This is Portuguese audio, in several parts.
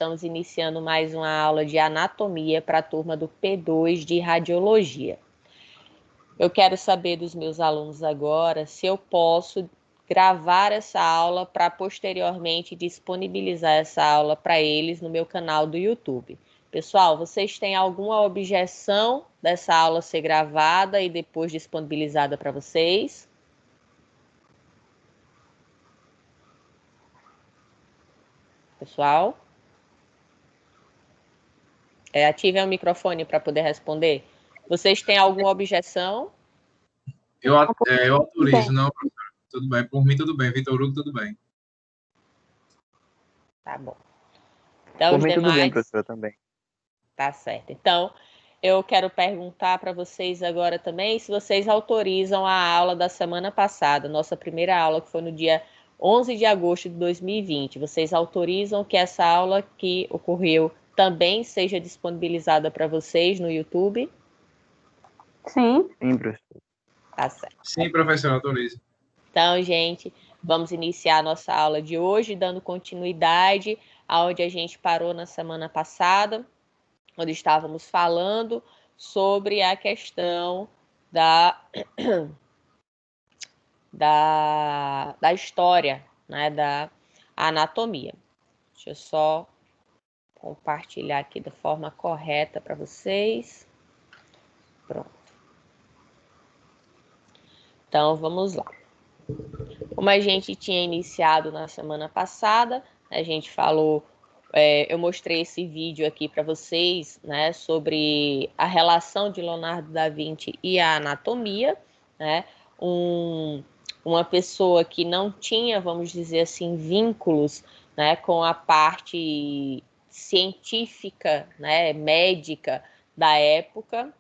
estamos iniciando mais uma aula de anatomia para a turma do P2 de radiologia. Eu quero saber dos meus alunos agora se eu posso gravar essa aula para posteriormente disponibilizar essa aula para eles no meu canal do YouTube. Pessoal, vocês têm alguma objeção dessa aula ser gravada e depois disponibilizada para vocês? Pessoal? Ativem o microfone para poder responder. Vocês têm alguma objeção? Eu autorizo, não, professor. Tudo bem. Por mim, tudo bem. Vitor Hugo, tudo bem. Tá bom. Então, Por os mim, demais... tudo bem, professor, também. Tá certo. Então, eu quero perguntar para vocês agora também se vocês autorizam a aula da semana passada, nossa primeira aula, que foi no dia 11 de agosto de 2020. Vocês autorizam que essa aula que ocorreu também seja disponibilizada para vocês no YouTube? Sim. Sim, professor. Tá certo. Sim, professor, autorizo. Então, gente, vamos iniciar a nossa aula de hoje, dando continuidade aonde a gente parou na semana passada, onde estávamos falando sobre a questão da história, né, da anatomia. Deixa eu só compartilhar aqui da forma correta para vocês. Pronto. Então, vamos lá. Como a gente tinha iniciado na semana passada, a gente falou, eu mostrei esse vídeo aqui para vocês, né, sobre a relação de Leonardo da Vinci e a anatomia, né, uma pessoa que não tinha, vamos dizer assim, vínculos, né, com a parte científica, né, médica da época.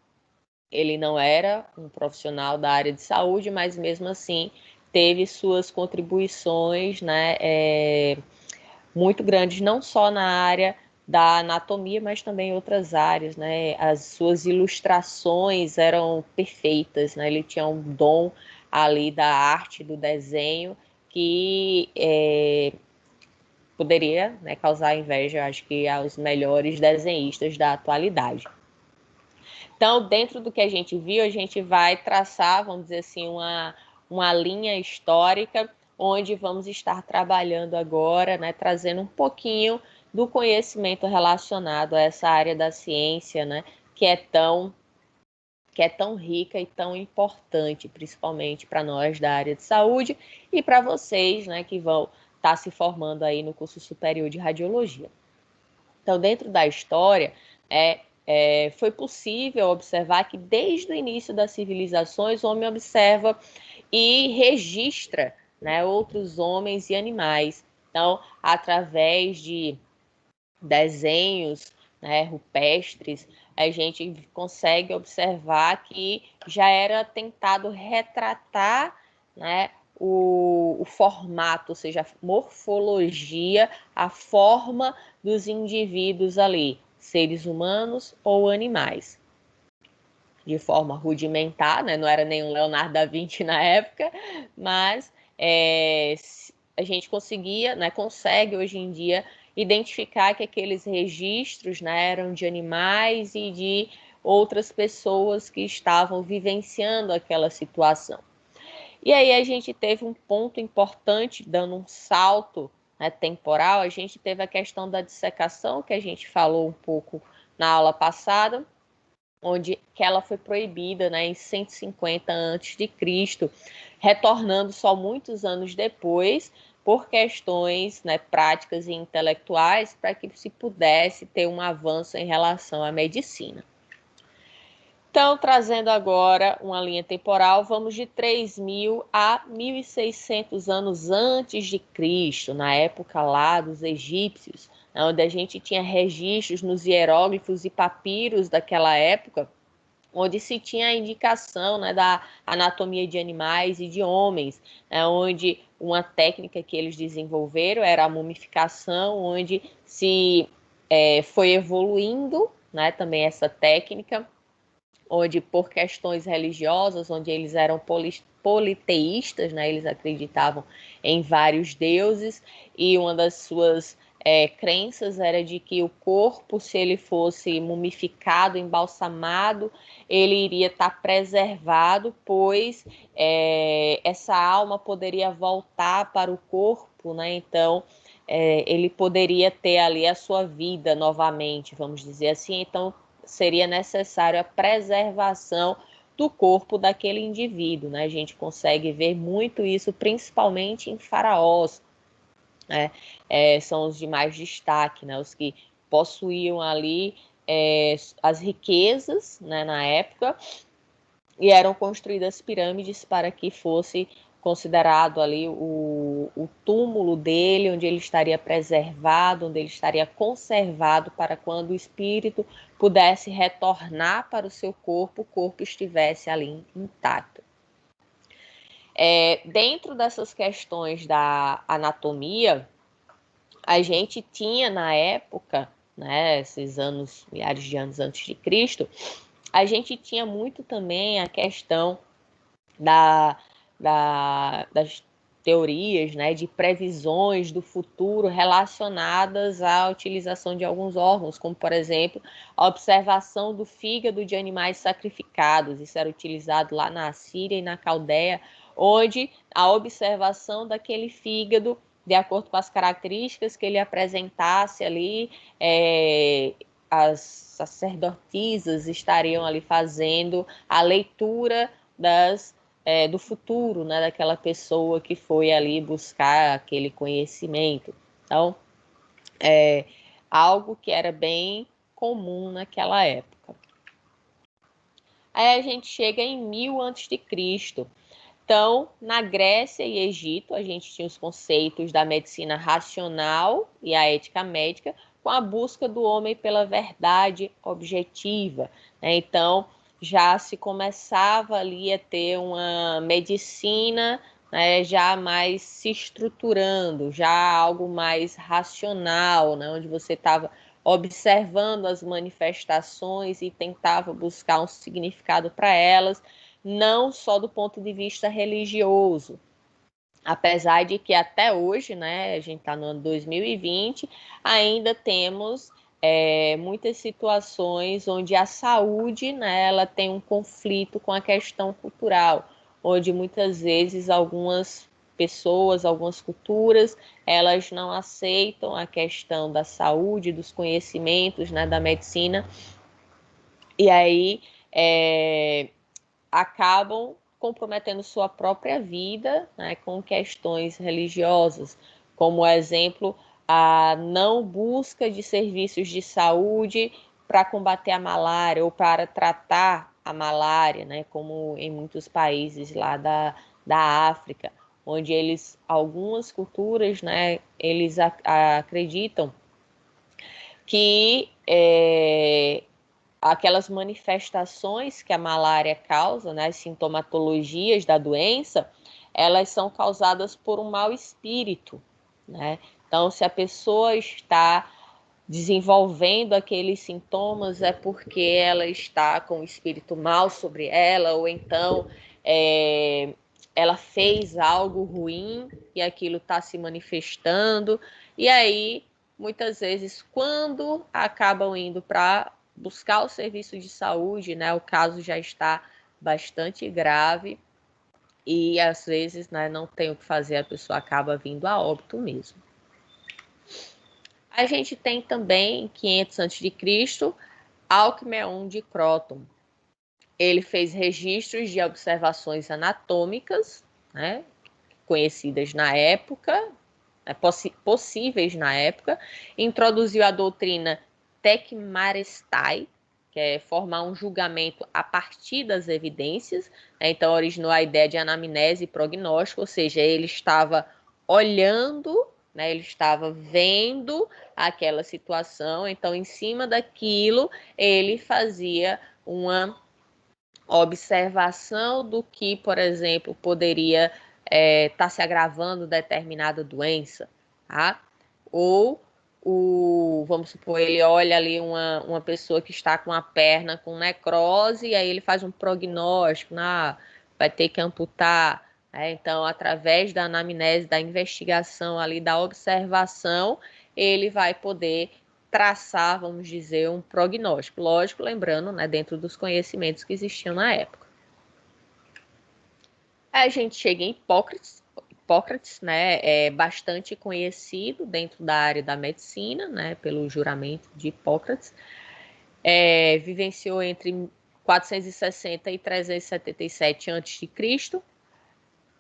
Ele não era um profissional da área de saúde, mas mesmo assim teve suas contribuições, né, muito grandes, não só na área da anatomia, mas também em outras áreas, né? As suas ilustrações eram perfeitas, né? Ele tinha um dom ali da arte, do desenho, que poderia, né, causar inveja, acho que, aos melhores desenhistas da atualidade. Então, dentro do que a gente viu, a gente vai traçar, vamos dizer assim, uma linha histórica, onde vamos estar trabalhando agora, né, trazendo um pouquinho do conhecimento relacionado a essa área da ciência, né, que é tão rica e tão importante, principalmente para nós da área de saúde e para vocês, né, que vão estar se formando aí no curso superior de radiologia. Então, dentro da história, foi possível observar que desde o início das civilizações o homem observa e registra, né, outros homens e animais. Então, através de desenhos, né, rupestres, a gente consegue observar que já era tentado retratar, né, o formato, ou seja, a morfologia, a forma dos indivíduos ali, seres humanos ou animais. De forma rudimentar, né? Não era nenhum Leonardo da Vinci na época, mas a gente conseguia, né, consegue hoje em dia identificar que aqueles registros, né, eram de animais e de outras pessoas que estavam vivenciando aquela situação. E aí a gente teve um ponto importante, dando um salto, né, temporal, a gente teve a questão da dissecação, que a gente falou um pouco na aula passada, onde que ela foi proibida, né, em 150 a.C., retornando só muitos anos depois, por questões, né, práticas e intelectuais, para que se pudesse ter um avanço em relação à medicina. Então, trazendo agora uma linha temporal, vamos de 3.000 a 1.600 anos antes de Cristo, na época lá dos egípcios, onde a gente tinha registros nos hieróglifos e papiros daquela época, onde se tinha a indicação, né, da anatomia de animais e de homens, né, onde uma técnica que eles desenvolveram era a mumificação, onde se foi evoluindo, né, também essa técnica, onde por questões religiosas, onde eles eram politeístas, né, eles acreditavam em vários deuses, e uma das suas crenças era de que o corpo, se ele fosse mumificado, embalsamado, ele iria estar preservado, pois essa alma poderia voltar para o corpo, né? Então, ele poderia ter ali a sua vida novamente, vamos dizer assim. Então, seria necessário a preservação do corpo daquele indivíduo, né? A gente consegue ver muito isso, principalmente em faraós, né? São os de mais destaque, né? Os que possuíam ali as riquezas, né, na época, e eram construídas pirâmides para que fosse considerado ali o túmulo dele, onde ele estaria preservado, onde ele estaria conservado, para quando o espírito pudesse retornar para o seu corpo, o corpo estivesse ali intacto. Dentro dessas questões da anatomia, a gente tinha na época, né, esses anos, milhares de anos antes de Cristo, a gente tinha muito também a questão das teorias, né, de previsões do futuro relacionadas à utilização de alguns órgãos, como, por exemplo, a observação do fígado de animais sacrificados. Isso era utilizado lá na Assíria e na Caldeia, onde a observação daquele fígado, de acordo com as características que ele apresentasse ali, as sacerdotisas estariam ali fazendo a leitura do futuro, né, daquela pessoa que foi ali buscar aquele conhecimento. Então, algo que era bem comum naquela época. Aí a gente chega em 1000 a.C. Então, na Grécia e Egito, a gente tinha os conceitos da medicina racional e a ética médica, com a busca do homem pela verdade objetiva, né? Então, já se começava ali a ter uma medicina, né, já mais se estruturando, já algo mais racional, né, onde você estava observando as manifestações e tentava buscar um significado para elas, não só do ponto de vista religioso. Apesar de que até hoje, né, a gente está no ano 2020, ainda temos muitas situações onde a saúde, né, ela tem um conflito com a questão cultural, onde muitas vezes algumas pessoas, algumas culturas, elas não aceitam a questão da saúde, dos conhecimentos, né, da medicina, e aí acabam comprometendo sua própria vida, né, com questões religiosas, como exemplo, a não busca de serviços de saúde para combater a malária ou para tratar a malária, né, como em muitos países lá da África, onde algumas culturas, né, eles acreditam que aquelas manifestações que a malária causa, né, as sintomatologias da doença, elas são causadas por um mau espírito, né? Então, se a pessoa está desenvolvendo aqueles sintomas, é porque ela está com o espírito mal sobre ela, ou então ela fez algo ruim e aquilo está se manifestando. E aí, muitas vezes, quando acabam indo para buscar o serviço de saúde, né, o caso já está bastante grave e às vezes, né, não tem o que fazer, a pessoa acaba vindo a óbito mesmo. A gente tem também, em 500 a.C., Alcmeon de Croton. Ele fez registros de observações anatómicas, né, conhecidas na época, possíveis na época, introduziu a doutrina Tecmarestai, que é formar um julgamento a partir das evidências, né? Então originou a ideia de anamnese e prognóstico, ou seja, ele estava olhando, né? Ele estava vendo aquela situação, então em cima daquilo ele fazia uma observação do que, por exemplo, poderia estar se agravando determinada doença, tá? Ou vamos supor, ele olha ali uma pessoa que está com a perna com necrose e aí ele faz um prognóstico, vai ter que amputar né? Então, através da anamnese, da investigação ali, da observação, ele vai poder traçar, vamos dizer, um prognóstico. Lógico, lembrando, né, dentro dos conhecimentos que existiam na época. Aí a gente chega em Hipócrates. Hipócrates, né, é bastante conhecido dentro da área da medicina, né, pelo juramento de Hipócrates. Vivenciou entre 460 e 377 a.C.,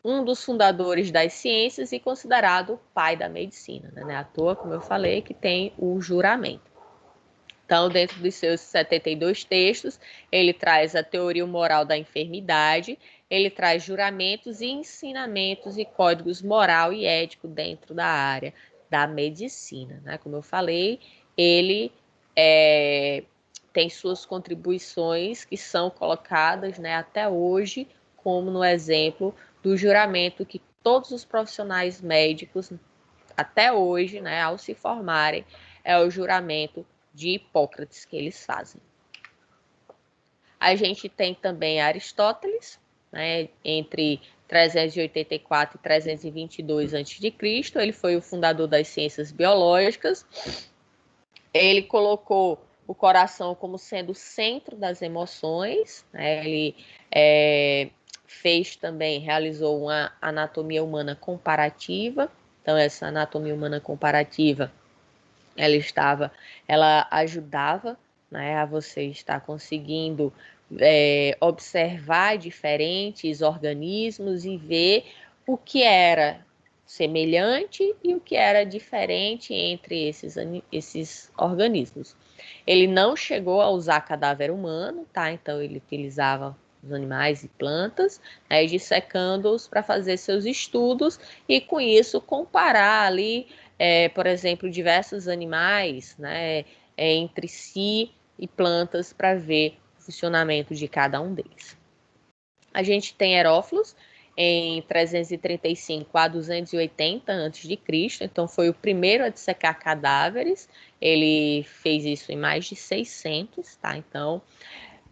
um dos fundadores das ciências e considerado o pai da medicina, né? Não é à toa, como eu falei, que tem o juramento. Então, dentro dos seus 72 textos, ele traz a teoria moral da enfermidade, ele traz juramentos e ensinamentos e códigos moral e ético dentro da área da medicina, né? Como eu falei, ele tem suas contribuições que são colocadas, né, até hoje, como no exemplo do juramento que todos os profissionais médicos, até hoje, né, ao se formarem, é o juramento de Hipócrates que eles fazem. A gente tem também Aristóteles, né, entre 384 e 322 a.C., ele foi o fundador das ciências biológicas. Ele colocou o coração como sendo o centro das emoções, né? Ele realizou uma anatomia humana comparativa. Então, essa anatomia humana comparativa, ela ajudava, né, a você estar conseguindo observar diferentes organismos e ver o que era semelhante e o que era diferente entre esses organismos. Ele não chegou a usar cadáver humano, tá? Então ele utilizava os animais e plantas, né, dissecando-os para fazer seus estudos e com isso comparar ali, por exemplo, diversos animais, né, entre si e plantas para ver o funcionamento de cada um deles. A gente tem Herófilos em 335 a 280 a.C., então foi o primeiro a dissecar cadáveres. Ele fez isso em mais de 600, tá? Então,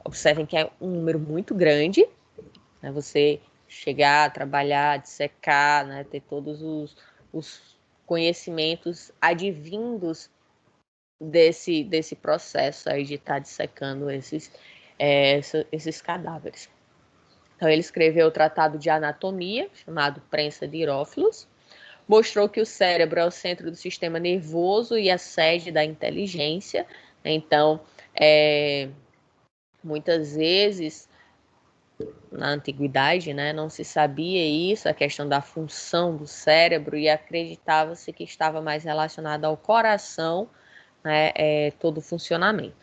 observem que é um número muito grande, né? Você chegar, trabalhar, dissecar, né? Ter todos os conhecimentos advindos desse processo aí de estar dissecando esses cadáveres. Então, ele escreveu o Tratado de Anatomia, chamado Prensa de Herófilos, mostrou que o cérebro é o centro do sistema nervoso e a sede da inteligência. Então, muitas vezes, na antiguidade, né, não se sabia isso, a questão da função do cérebro, e acreditava-se que estava mais relacionado ao coração, né, todo o funcionamento.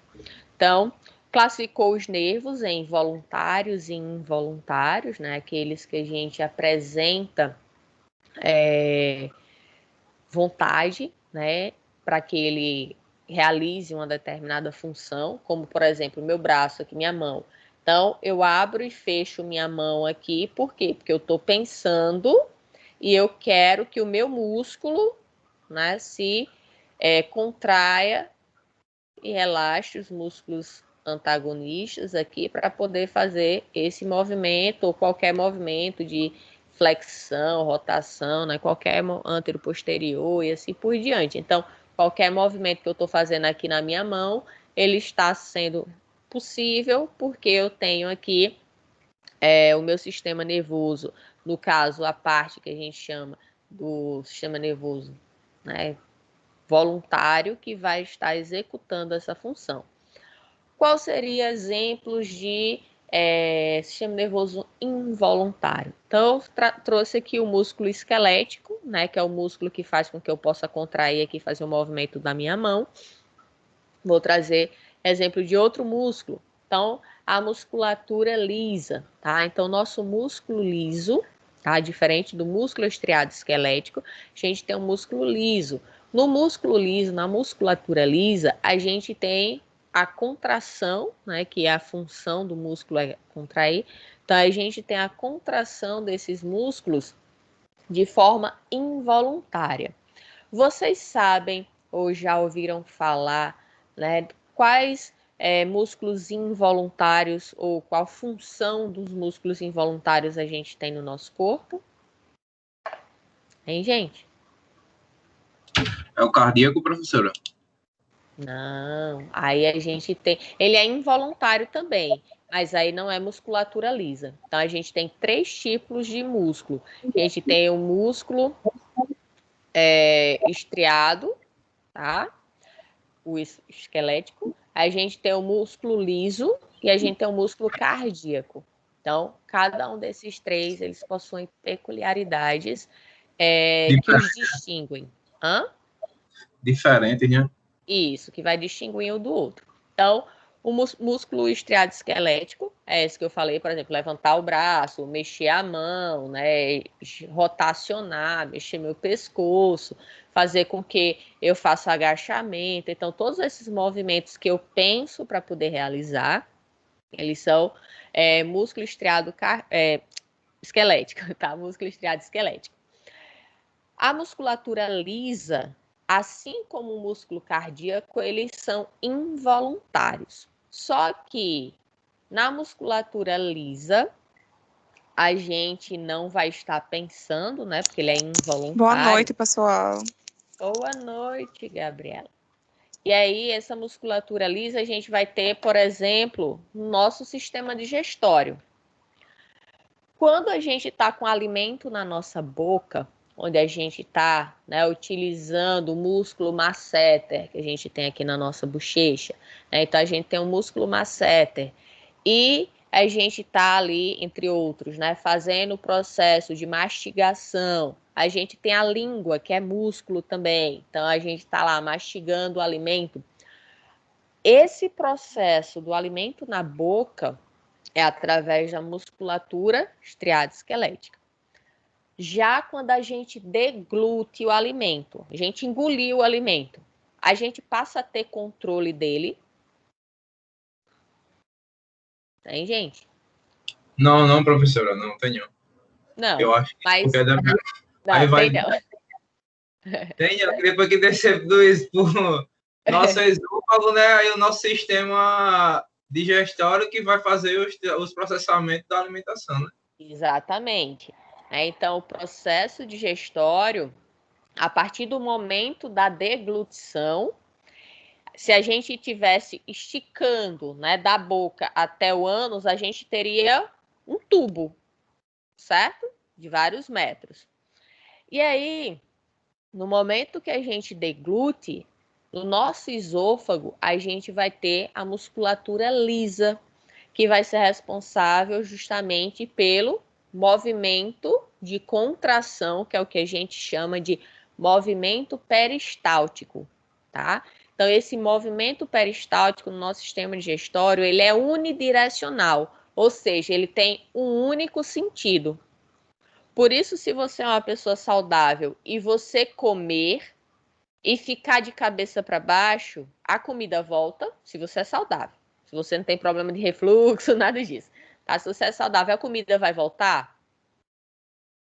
Então, classificou os nervos em voluntários e involuntários, né, aqueles que a gente apresenta vontade, né, para que ele realize uma determinada função, como, por exemplo, meu braço aqui, minha mão. Então, eu abro e fecho minha mão aqui, por quê? Porque eu estou pensando e eu quero que o meu músculo, né, se contraia e relaxe os músculos antagonistas aqui para poder fazer esse movimento ou qualquer movimento de flexão, rotação, né? Qualquer antero-posterior e assim por diante. Então, qualquer movimento que eu estou fazendo aqui na minha mão, ele está sendo possível porque eu tenho aqui o meu sistema nervoso, no caso, a parte que a gente chama do sistema nervoso, né, voluntário, que vai estar executando essa função. Qual seria exemplos de sistema nervoso involuntário? Então, trouxe aqui o músculo esquelético, né, que é o músculo que faz com que eu possa contrair aqui, fazer o movimento da minha mão. Vou trazer exemplo de outro músculo. Então, a musculatura lisa, tá? Então, nosso músculo liso, tá? Diferente do músculo estriado esquelético, a gente tem um músculo liso. No músculo liso, na musculatura lisa, a gente tem a contração, né? Que é a função do músculo é contrair. Então, a gente tem a contração desses músculos de forma involuntária. Vocês sabem ou já ouviram falar, né, quais músculos involuntários ou qual função dos músculos involuntários a gente tem no nosso corpo? Hein, gente? É o cardíaco, professora? Não, aí a gente tem... Ele é involuntário também, mas aí não é musculatura lisa. Então, a gente tem 3 tipos de músculo. A gente tem o músculo estriado, tá? O esquelético. A gente tem o músculo liso e a gente tem o músculo cardíaco. Então, cada um desses 3, eles possuem peculiaridades que os distinguem. Hã? Diferente, né? Isso, que vai distinguir um do outro. Então, o músculo estriado esquelético é esse que eu falei, por exemplo, levantar o braço, mexer a mão, né, rotacionar, mexer meu pescoço, fazer com que eu faça agachamento. Então, todos esses movimentos que eu penso para poder realizar, eles são músculo estriado esquelético, tá? Músculo estriado esquelético. A musculatura lisa, assim como o músculo cardíaco, eles são involuntários. Só que na musculatura lisa, a gente não vai estar pensando, né? Porque ele é involuntário. Boa noite, pessoal. Boa noite, Gabriela. E aí, essa musculatura lisa, a gente vai ter, por exemplo, no nosso sistema digestório. Quando a gente está com alimento na nossa boca, onde a gente está, né, utilizando o músculo masseter, que a gente tem aqui na nossa bochecha, né? Então, a gente tem o músculo masseter e a gente está ali, entre outros, né, fazendo o processo de mastigação. A gente tem a língua, que é músculo também. Então, a gente está lá mastigando o alimento. Esse processo do alimento na boca é através da musculatura estriada esquelética. Já quando a gente deglute o alimento, a gente engoliu o alimento, a gente passa a ter controle dele. Tem, gente? Não, professora, não tenho. Não. Eu acho que Mas... porque da minha... Não, Aí vai... tem não. Tem, depois que descer por nosso esôfago, né? Aí o nosso sistema digestório que vai fazer os processamentos da alimentação, né? Exatamente. Então, o processo digestório, a partir do momento da deglutição, se a gente estivesse esticando, né, da boca até o ânus, a gente teria um tubo, certo? De vários metros. E aí, no momento que a gente deglute, no nosso esôfago, a gente vai ter a musculatura lisa, que vai ser responsável justamente pelo movimento de contração, que é o que a gente chama de movimento peristáltico, tá? Então, esse movimento peristáltico no nosso sistema digestório, ele é unidirecional, ou seja, ele tem um único sentido. Por isso, se você é uma pessoa saudável e você comer e ficar de cabeça para baixo, a comida volta, se você é saudável. Se você não tem problema de refluxo, nada disso. Tá? Se você é saudável, a comida vai voltar?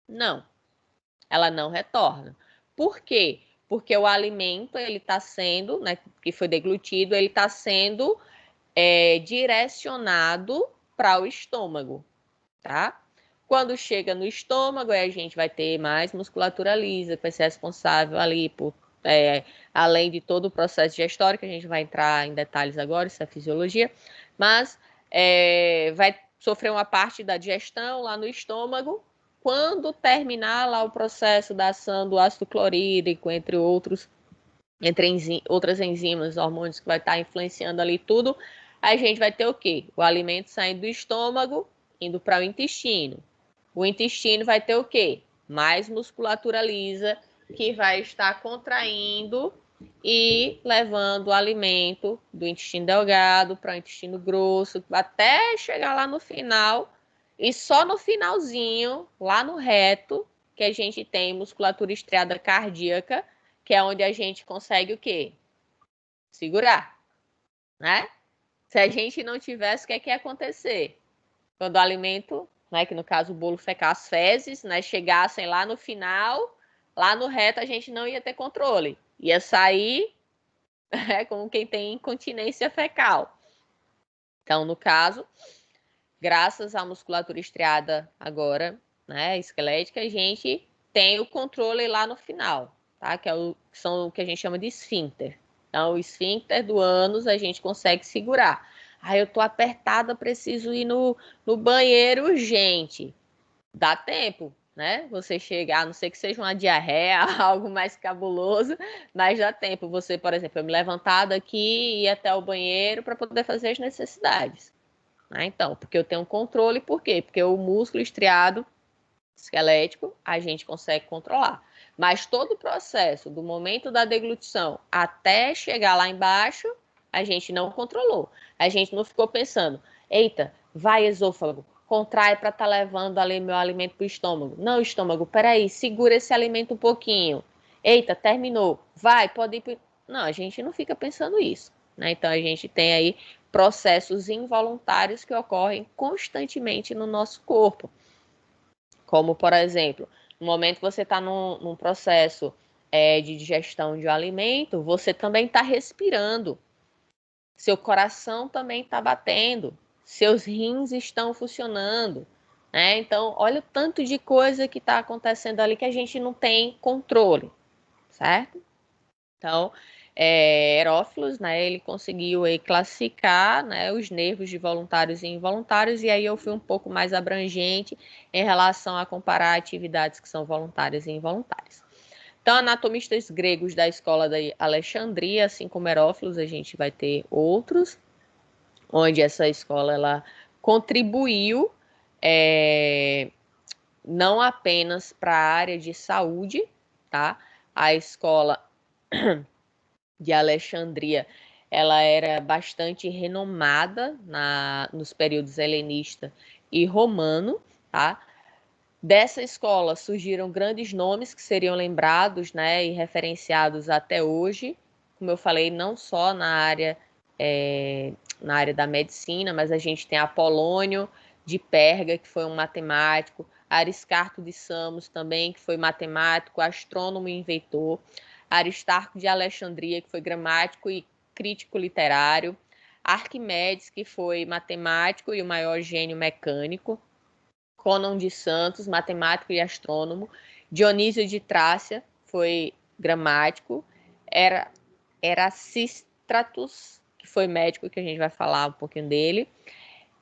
Não. Ela não retorna. Por quê? Porque o alimento, ele está sendo, né, que foi deglutido, ele está sendo direcionado para o estômago, tá? Quando chega no estômago, a gente vai ter mais musculatura lisa, que vai ser responsável ali por, além de todo o processo digestório, que a gente vai entrar em detalhes agora, isso é fisiologia, mas vai sofrer uma parte da digestão lá no estômago. Quando terminar lá o processo da ação do ácido clorídrico, entre outras enzimas, hormônios que vai estar influenciando ali tudo, a gente vai ter o quê? O alimento saindo do estômago, indo para o intestino. O intestino vai ter o quê? Mais musculatura lisa, que vai estar contraindo e levando o alimento do intestino delgado para o intestino grosso, até chegar lá no final. E só no finalzinho, lá no reto, que a gente tem musculatura estriada cardíaca, que é onde a gente consegue o quê? Segurar, né? Se a gente não tivesse, o que é que ia acontecer? Quando o alimento, né, que no caso o bolo fecal, as fezes, né, chegassem lá no final, lá no reto a gente não ia ter controle. Ia sair como quem tem incontinência fecal. Então, no caso, graças à musculatura estriada agora, né, esquelética, a gente tem o controle lá no final, tá? São o que a gente chama de esfíncter. Então, o esfíncter do ânus a gente consegue segurar. Aí eu tô apertada, preciso ir no banheiro urgente. Dá tempo, né? Você chegar, a não ser que seja uma diarreia, algo mais cabuloso, mas dá tempo. Você, por exemplo, eu me levantar daqui e ir até o banheiro para poder fazer as necessidades. Né? Então, porque eu tenho um controle, por quê? Porque o músculo estriado esquelético a gente consegue controlar. Mas todo o processo, do momento da deglutição até chegar lá embaixo, a gente não controlou. A gente não ficou pensando, eita, vai esôfago, contrai para estar levando ali meu alimento para o estômago. Não, estômago, peraí, segura esse alimento um pouquinho. Eita, terminou. Vai, pode ir. Não, a gente não fica pensando isso. Né? Então, a gente tem aí processos involuntários que ocorrem constantemente no nosso corpo. Como, por exemplo, no momento que você está num processo de digestão de um alimento, você também está respirando. Seu coração também está batendo. Seus rins estão funcionando. Né? Então, olha o tanto de coisa que está acontecendo ali que a gente não tem controle. Certo? Então, Herófilos, né, ele conseguiu classificar, né, os nervos de voluntários e involuntários, e aí eu fui um pouco mais abrangente em relação a comparar atividades que são voluntárias e involuntárias. Então, anatomistas gregos da escola da Alexandria, assim como Herófilos, a gente vai ter outros, onde essa escola ela contribuiu não apenas para a área de saúde, tá? A escola de Alexandria, ela era bastante renomada nos períodos helenista e romano, tá? Dessa escola surgiram grandes nomes que seriam lembrados, né, e referenciados até hoje, como eu falei, não só na área da medicina, mas a gente tem Apolônio de Perga, que foi um matemático, Aristarco de Samos também, que foi matemático, astrônomo e inventor, Aristarco de Alexandria, que foi gramático e crítico literário, Arquimedes, que foi matemático e o maior gênio mecânico, Conon de Santos, matemático e astrônomo, Dionísio de Trácia, foi gramático, Erasístratus, que foi médico, que a gente vai falar um pouquinho dele,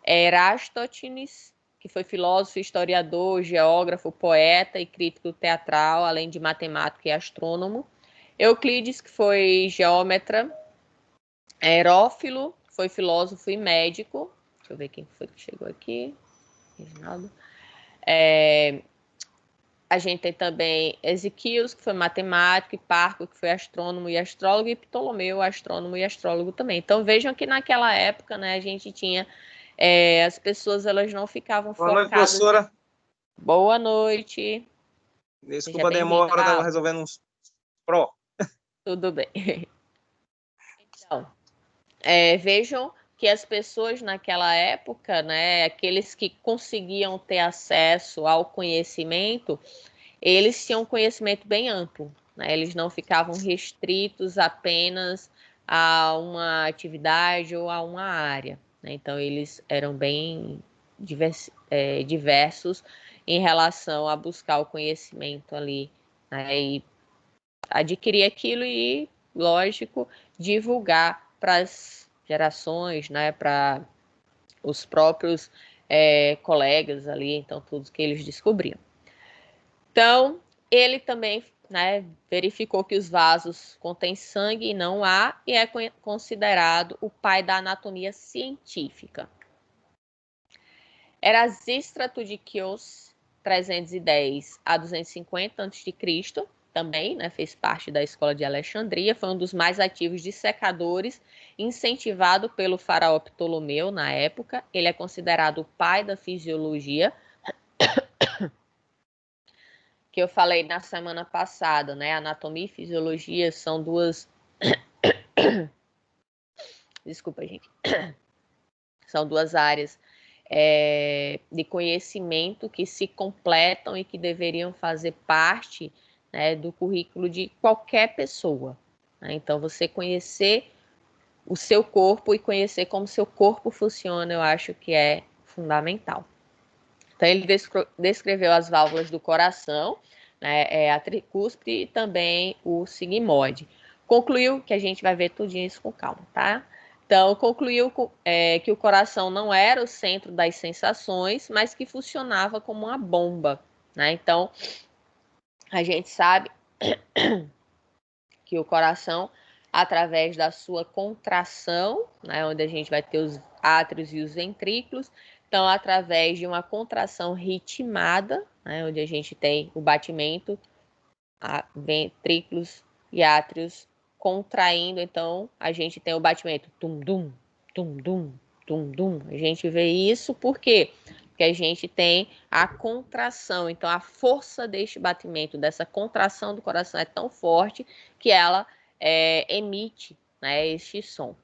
Erástenes, que foi filósofo, historiador, geógrafo, poeta e crítico teatral, além de matemático e astrônomo, Euclides, que foi geômetra, Herófilo, que foi filósofo e médico, deixa eu ver quem foi que chegou aqui, Reginaldo. A gente tem também Ezequias, que foi matemático, e Parco, que foi astrônomo e astrólogo, e Ptolomeu, astrônomo e astrólogo também. Então vejam que naquela época, né, a gente tinha as pessoas, elas não ficavam Boa noite, focadas. professora. Boa noite. Desculpa a demora, estava resolvendo uns pro. Tudo bem. Então, vejam que as pessoas naquela época, né, aqueles que conseguiam ter acesso ao conhecimento, eles tinham um conhecimento bem amplo, né? Eles não ficavam restritos apenas a uma atividade ou a uma área, né? Então, eles eram bem diversos em relação a buscar o conhecimento ali, né? E adquirir aquilo e, lógico, divulgar para as gerações, né? Para os próprios colegas ali, então, tudo que eles descobriam. Então, ele também, né, verificou que os vasos contêm sangue e não ar, e é considerado o pai da anatomia científica. Erasístrato de Quios, 310 a 250 a.C., também, né, fez parte da escola de Alexandria, foi um dos mais ativos dissecadores, incentivado pelo faraó Ptolomeu na época. Ele é considerado o pai da fisiologia, que eu falei na semana passada, né? Anatomia e fisiologia são duas. Desculpa, gente. São duas áreas de conhecimento que se completam e que deveriam fazer parte, né, do currículo de qualquer pessoa. Né? Então, você conhecer o seu corpo e conhecer como seu corpo funciona, eu acho que é fundamental. Então, ele descreveu as válvulas do coração, né, a tricúspide e também o sigmoide. Concluiu, que a gente vai ver tudo isso com calma, tá? Então, concluiu que o coração não era o centro das sensações, mas que funcionava como uma bomba, né? Então, a gente sabe que o coração, através da sua contração, né, onde a gente vai ter os átrios e os ventrículos, então, através de uma contração ritmada, né, onde a gente tem o batimento, ventrículos e átrios contraindo, então, a gente tem o batimento tum-dum, tum-dum, tum-dum. A gente vê isso por quê? Porque a gente tem a contração. Então, a força deste batimento, dessa contração do coração é tão forte que ela emite, né, este som.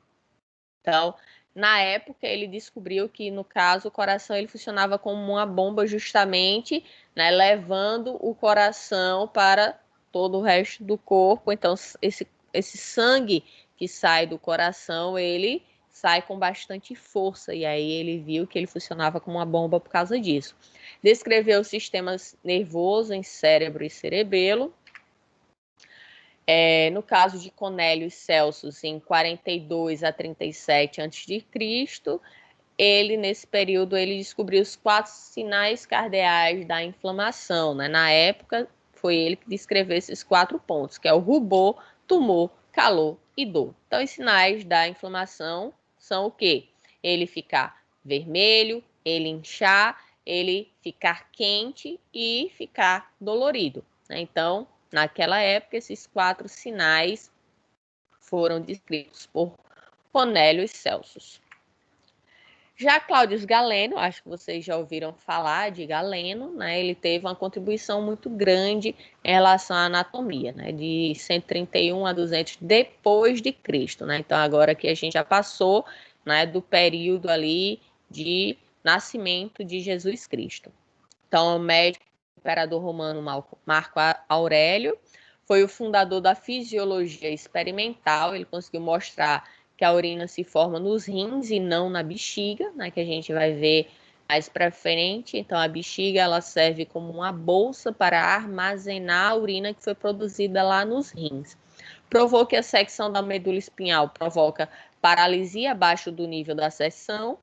Então, na época, ele descobriu que, no caso, o coração ele funcionava como uma bomba justamente, né, levando o coração para todo o resto do corpo. Então, esse sangue que sai do coração, ele sai com bastante força. E aí ele viu que ele funcionava como uma bomba por causa disso. Descreveu os sistemas nervosos em cérebro e cerebelo. No caso de Cornélio e Celso, em 42 a 37 a.C., ele, nesse período, ele descobriu os 4 sinais cardeais da inflamação, né? Na época, foi ele que descreveu esses 4 pontos, que é o rubor, tumor, calor e dor. Então, os sinais da inflamação são o quê? Ele ficar vermelho, ele inchar, ele ficar quente e ficar dolorido, né? Então, naquela época, esses 4 sinais foram descritos por Cornélio e Celsus. Já Cláudio Galeno, acho que vocês já ouviram falar de Galeno, né? Ele teve uma contribuição muito grande em relação à anatomia, né? De 131 a 200 depois de Cristo, né? Então, agora que a gente já passou, né, do período ali de nascimento de Jesus Cristo. Então, o médico imperador romano Marco Aurélio foi o fundador da fisiologia experimental. Ele conseguiu mostrar que a urina se forma nos rins e não na bexiga, né, que a gente vai ver mais para frente. Então, a bexiga ela serve como uma bolsa para armazenar a urina que foi produzida lá nos rins. Provou que a secção da medula espinhal provoca paralisia abaixo do nível da seção.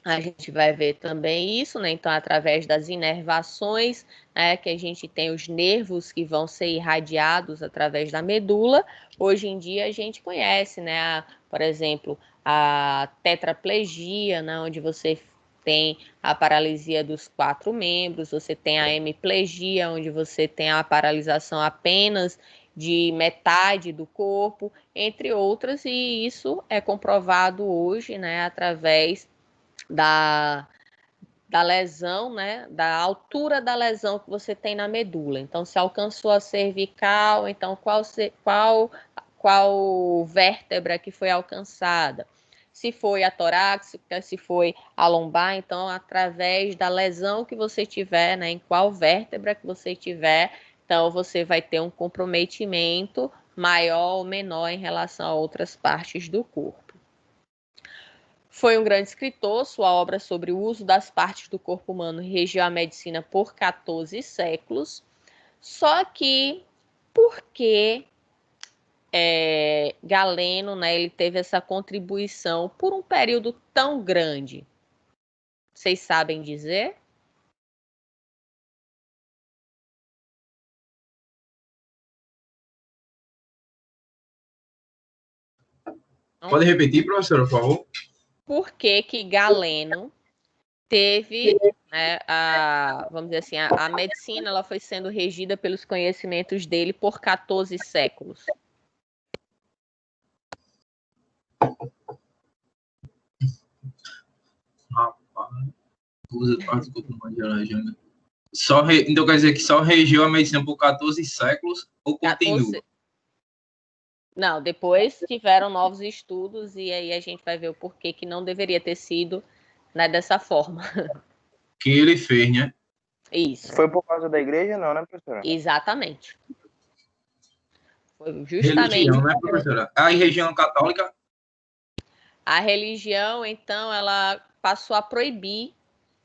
A gente vai ver também isso, né? Então, através das inervações, né, que a gente tem os nervos que vão ser irradiados através da medula. Hoje em dia, a gente conhece, né? Por exemplo, a tetraplegia, né, onde você tem a paralisia dos 4 membros, você tem a hemiplegia, onde você tem a paralisação apenas de metade do corpo, entre outras, e isso é comprovado hoje, né, através da lesão, né, da altura da lesão que você tem na medula. Então, se alcançou a cervical, então qual vértebra que foi alcançada? Se foi a torácica, se foi a lombar, então, através da lesão que você tiver, né, em qual vértebra que você tiver, então você vai ter um comprometimento maior ou menor em relação a outras partes do corpo. Foi um grande escritor, sua obra sobre o uso das partes do corpo humano regiu a medicina por 14 séculos. Só que, por que Galeno, né, ele teve essa contribuição por um período tão grande? Vocês sabem dizer? Pode repetir, professora, por favor? Por que Galeno teve, né, vamos dizer assim, a medicina ela foi sendo regida pelos conhecimentos dele por 14 séculos? Então quer dizer que só regeu a medicina por 14 séculos ou continua? Não, depois tiveram novos estudos e aí a gente vai ver o porquê que não deveria ter sido, né, dessa forma. Que ele fez, né? Isso. Foi por causa da igreja, não, né, professora? Exatamente. Foi justamente. Religião, né, professora? A religião católica? A religião, então, ela passou a proibir,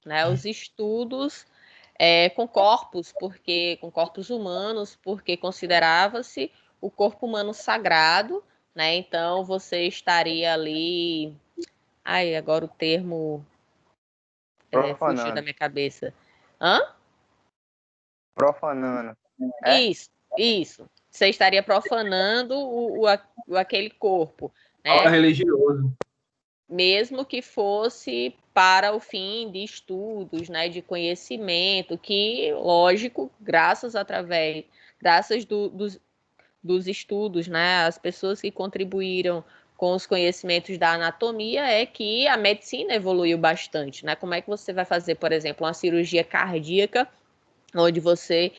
né, os estudos com corpos humanos, porque considerava-se o corpo humano sagrado, né? Então você estaria ali. Ai, agora o termo fugiu da Profanando. minha cabeça. Hã? Profanando. É? Isso. Você estaria profanando aquele corpo, Fala né? religioso. Mesmo que fosse para o fim de estudos, né, de conhecimento, que, lógico, graças dos estudos, né, as pessoas que contribuíram com os conhecimentos da anatomia é que a medicina evoluiu bastante, né? Como é que você vai fazer, por exemplo, uma cirurgia cardíaca onde você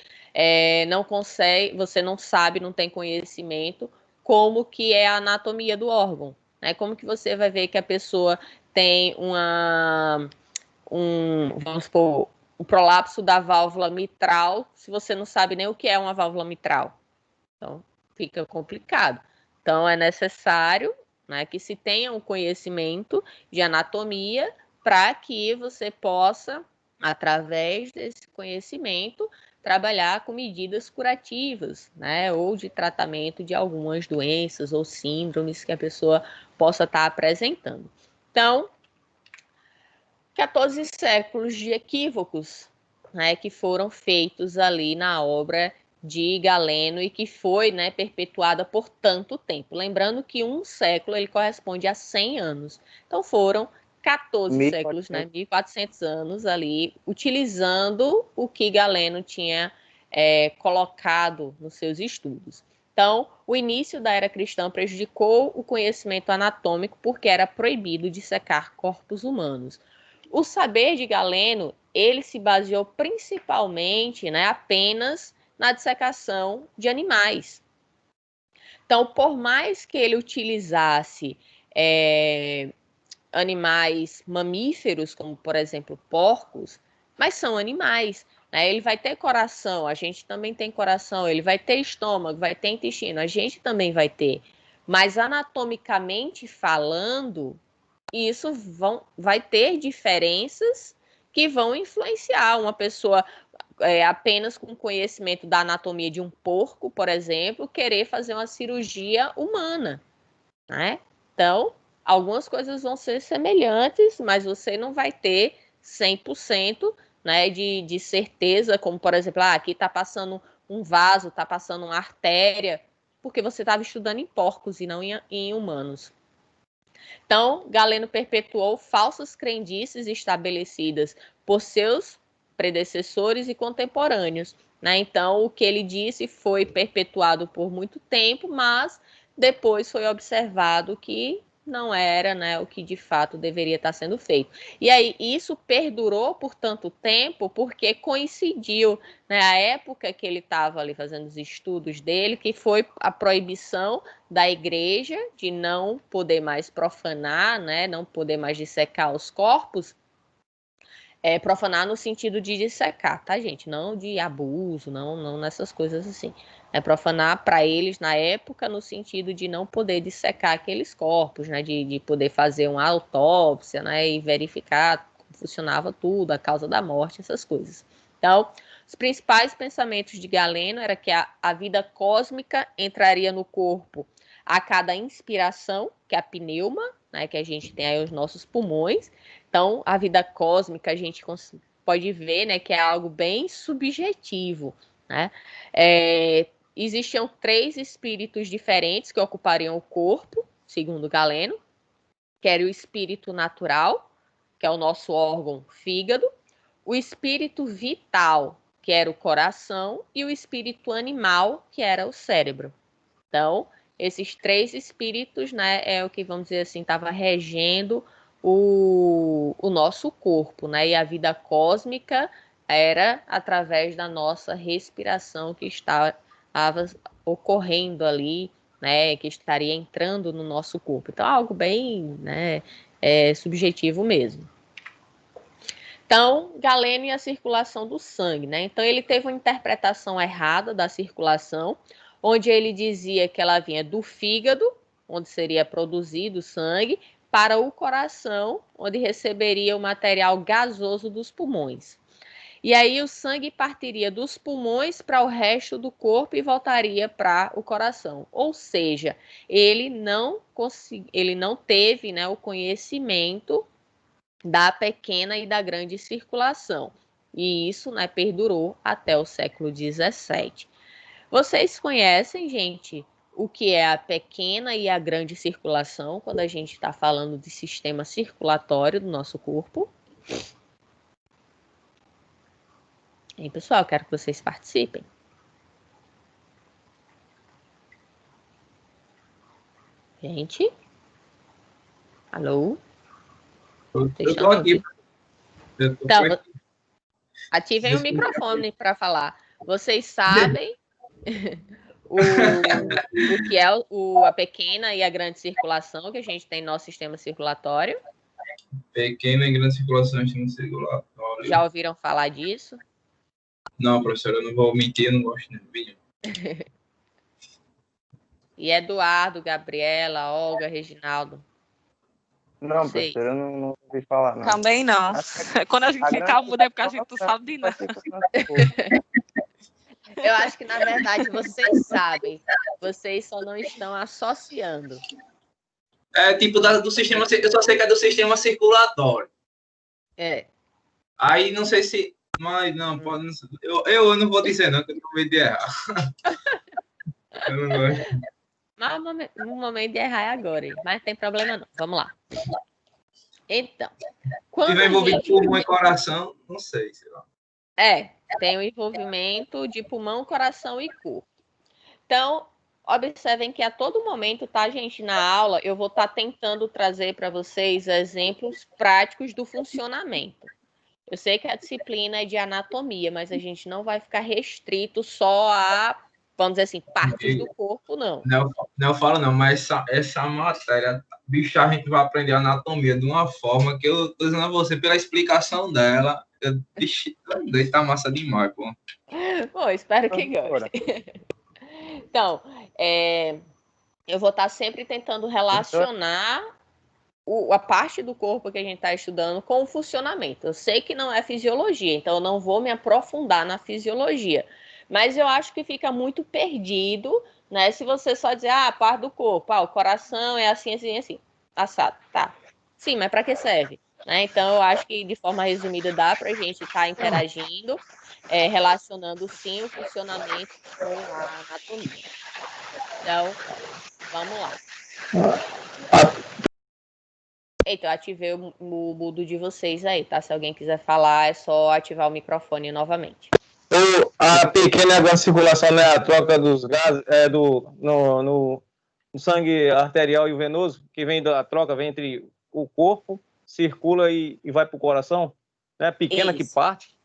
não consegue, você não sabe, não tem conhecimento como que é a anatomia do órgão, né? Como que você vai ver que a pessoa tem vamos supor, um prolapso da válvula mitral, se você não sabe nem o que é uma válvula mitral? Então, fica complicado. Então, é necessário, né, que se tenha um conhecimento de anatomia para que você possa, através desse conhecimento, trabalhar com medidas curativas, né, ou de tratamento de algumas doenças ou síndromes que a pessoa possa estar apresentando. Então, 14 séculos de equívocos, né, que foram feitos ali na obra de Galeno e que foi, né, perpetuada por tanto tempo. Lembrando que um século ele corresponde a 100 anos. Então foram 14 séculos, 1400. né, 1400 anos ali, utilizando o que Galeno tinha colocado nos seus estudos. Então, o início da era cristã prejudicou o conhecimento anatômico porque era proibido dissecar corpos humanos. O saber de Galeno, ele se baseou principalmente, né, apenas na dissecação de animais. Então, por mais que ele utilizasse animais mamíferos, como por exemplo porcos, mas são animais, né? Ele vai ter coração, a gente também tem coração, ele vai ter estômago, vai ter intestino, a gente também vai ter. Mas anatomicamente falando, isso vai ter diferenças que vão influenciar uma pessoa apenas com conhecimento da anatomia de um porco, por exemplo, querer fazer uma cirurgia humana, né? Então, algumas coisas vão ser semelhantes, mas você não vai ter 100%, né, de certeza, como, por exemplo, aqui está passando um vaso, está passando uma artéria, porque você estava estudando em porcos e não em humanos. Então, Galeno perpetuou falsas crendices estabelecidas por seus predecessores e contemporâneos, né? Então, o que ele disse foi perpetuado por muito tempo, mas depois foi observado que não era, né, o que de fato deveria estar sendo feito. E aí, isso perdurou por tanto tempo porque coincidiu, né, a época que ele estava ali fazendo os estudos dele, que foi a proibição da igreja de não poder mais profanar, né, não poder mais dissecar os corpos, profanar no sentido de dissecar, tá, gente? Não de abuso, não nessas coisas assim. É profanar para eles na época no sentido de não poder dissecar aqueles corpos, né, de poder fazer uma autópsia, né, e verificar como funcionava tudo, a causa da morte, essas coisas. Então, os principais pensamentos de Galeno era que a vida cósmica entraria no corpo a cada inspiração, que é a pneuma, né, que a gente tem aí os nossos pulmões. Então, a vida cósmica a gente pode ver, né, que é algo bem subjetivo, né? Existiam 3 espíritos diferentes que ocupariam o corpo, segundo Galeno, que era o espírito natural, que é o nosso órgão fígado, o espírito vital, que era o coração, e o espírito animal, que era o cérebro. Então, esses 3 espíritos, né, é o que, vamos dizer assim, estava regendo o nosso corpo, né? E a vida cósmica era através da nossa respiração que estava ocorrendo ali, né? Que estaria entrando no nosso corpo. Então, algo bem, né, subjetivo mesmo. Então, Galeno e a circulação do sangue, né? Então, ele teve uma interpretação errada da circulação, onde ele dizia que ela vinha do fígado, onde seria produzido o sangue, para o coração, onde receberia o material gasoso dos pulmões. E aí o sangue partiria dos pulmões para o resto do corpo e voltaria para o coração. Ou seja, ele não teve, né, o conhecimento da pequena e da grande circulação. E isso, né, perdurou até o século XVII. Vocês conhecem, gente, o que é a pequena e a grande circulação, quando a gente está falando de sistema circulatório do nosso corpo? E, pessoal, quero que vocês participem. Gente? Alô? Eu tô aqui. Então, ativem o microfone para falar. Vocês sabem o que é a pequena e a grande circulação que a gente tem no nosso sistema circulatório? Pequena e grande circulação no sistema circulatório. Já ouviram falar disso? Não, professora, eu não vou mentir, eu não gosto de vídeo. E Eduardo, Gabriela, Olga, Reginaldo? Não, Sei. professor, eu não ouvi falar, não. Também não. Quando a gente fica muda é porque a gente não sabe de nada. Eu acho que, na verdade, vocês sabem. Vocês só não estão associando. É tipo do sistema, eu só sei que é do sistema circulatório. É. Aí não sei se. Mas não, pode. Eu não vou dizer, não, que eu tô com medo de errar. Eu não gosto. Mas o momento de errar é agora, hein? Mas não tem problema não. Vamos lá. Então, Se vai envolver pulmão e coração, não sei, sei lá. Tem o envolvimento de pulmão, coração e corpo. Então, observem que a todo momento, tá, gente, na aula, eu vou estar tentando trazer para vocês exemplos práticos do funcionamento. Eu sei que a disciplina é de anatomia, mas a gente não vai ficar restrito só a, vamos dizer assim, partes do corpo, não. Não, eu falo não, mas essa matéria, bicho, a gente vai aprender anatomia de uma forma que eu tô dizendo a você, pela explicação dela, bicho, tá massa demais, pô. Bom, espero que goste. Então, eu vou estar sempre tentando relacionar a parte do corpo que a gente está estudando com o funcionamento. Eu sei que não é fisiologia, então eu não vou me aprofundar na fisiologia. Mas eu acho que fica muito perdido, né? Se você só dizer, a parte do corpo, o coração é assim, assim, assim, assado, tá? Sim, mas para que serve? Né? Então, eu acho que de forma resumida dá para a gente estar interagindo, relacionando sim o funcionamento com a anatomia. Então, vamos lá. Eita, eu ativei o mudo de vocês aí, tá? Se alguém quiser falar, é só ativar o microfone novamente. A pequena e a grande circulação, né? A troca dos gases no sangue arterial e o venoso, que vem da troca, vem entre o corpo, circula e vai para o coração, né? Pequena Isso. que parte.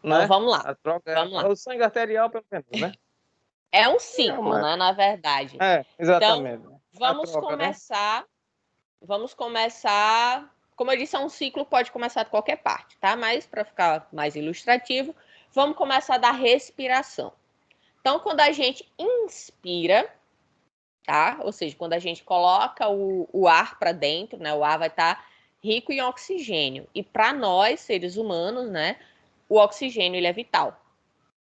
Então, né? vamos lá. A troca vamos lá. O sangue arterial pelo venoso, né? É um ciclo, né? Na verdade. Exatamente. Então, vamos troca, começar. Né? Vamos começar. Como eu disse, é um ciclo, pode começar de qualquer parte, tá? Mas para ficar mais ilustrativo, vamos começar da respiração. Então, quando a gente inspira, tá? Ou seja, quando a gente coloca o ar para dentro, né? O ar vai estar rico em oxigênio. E para nós, seres humanos, né? O oxigênio ele é vital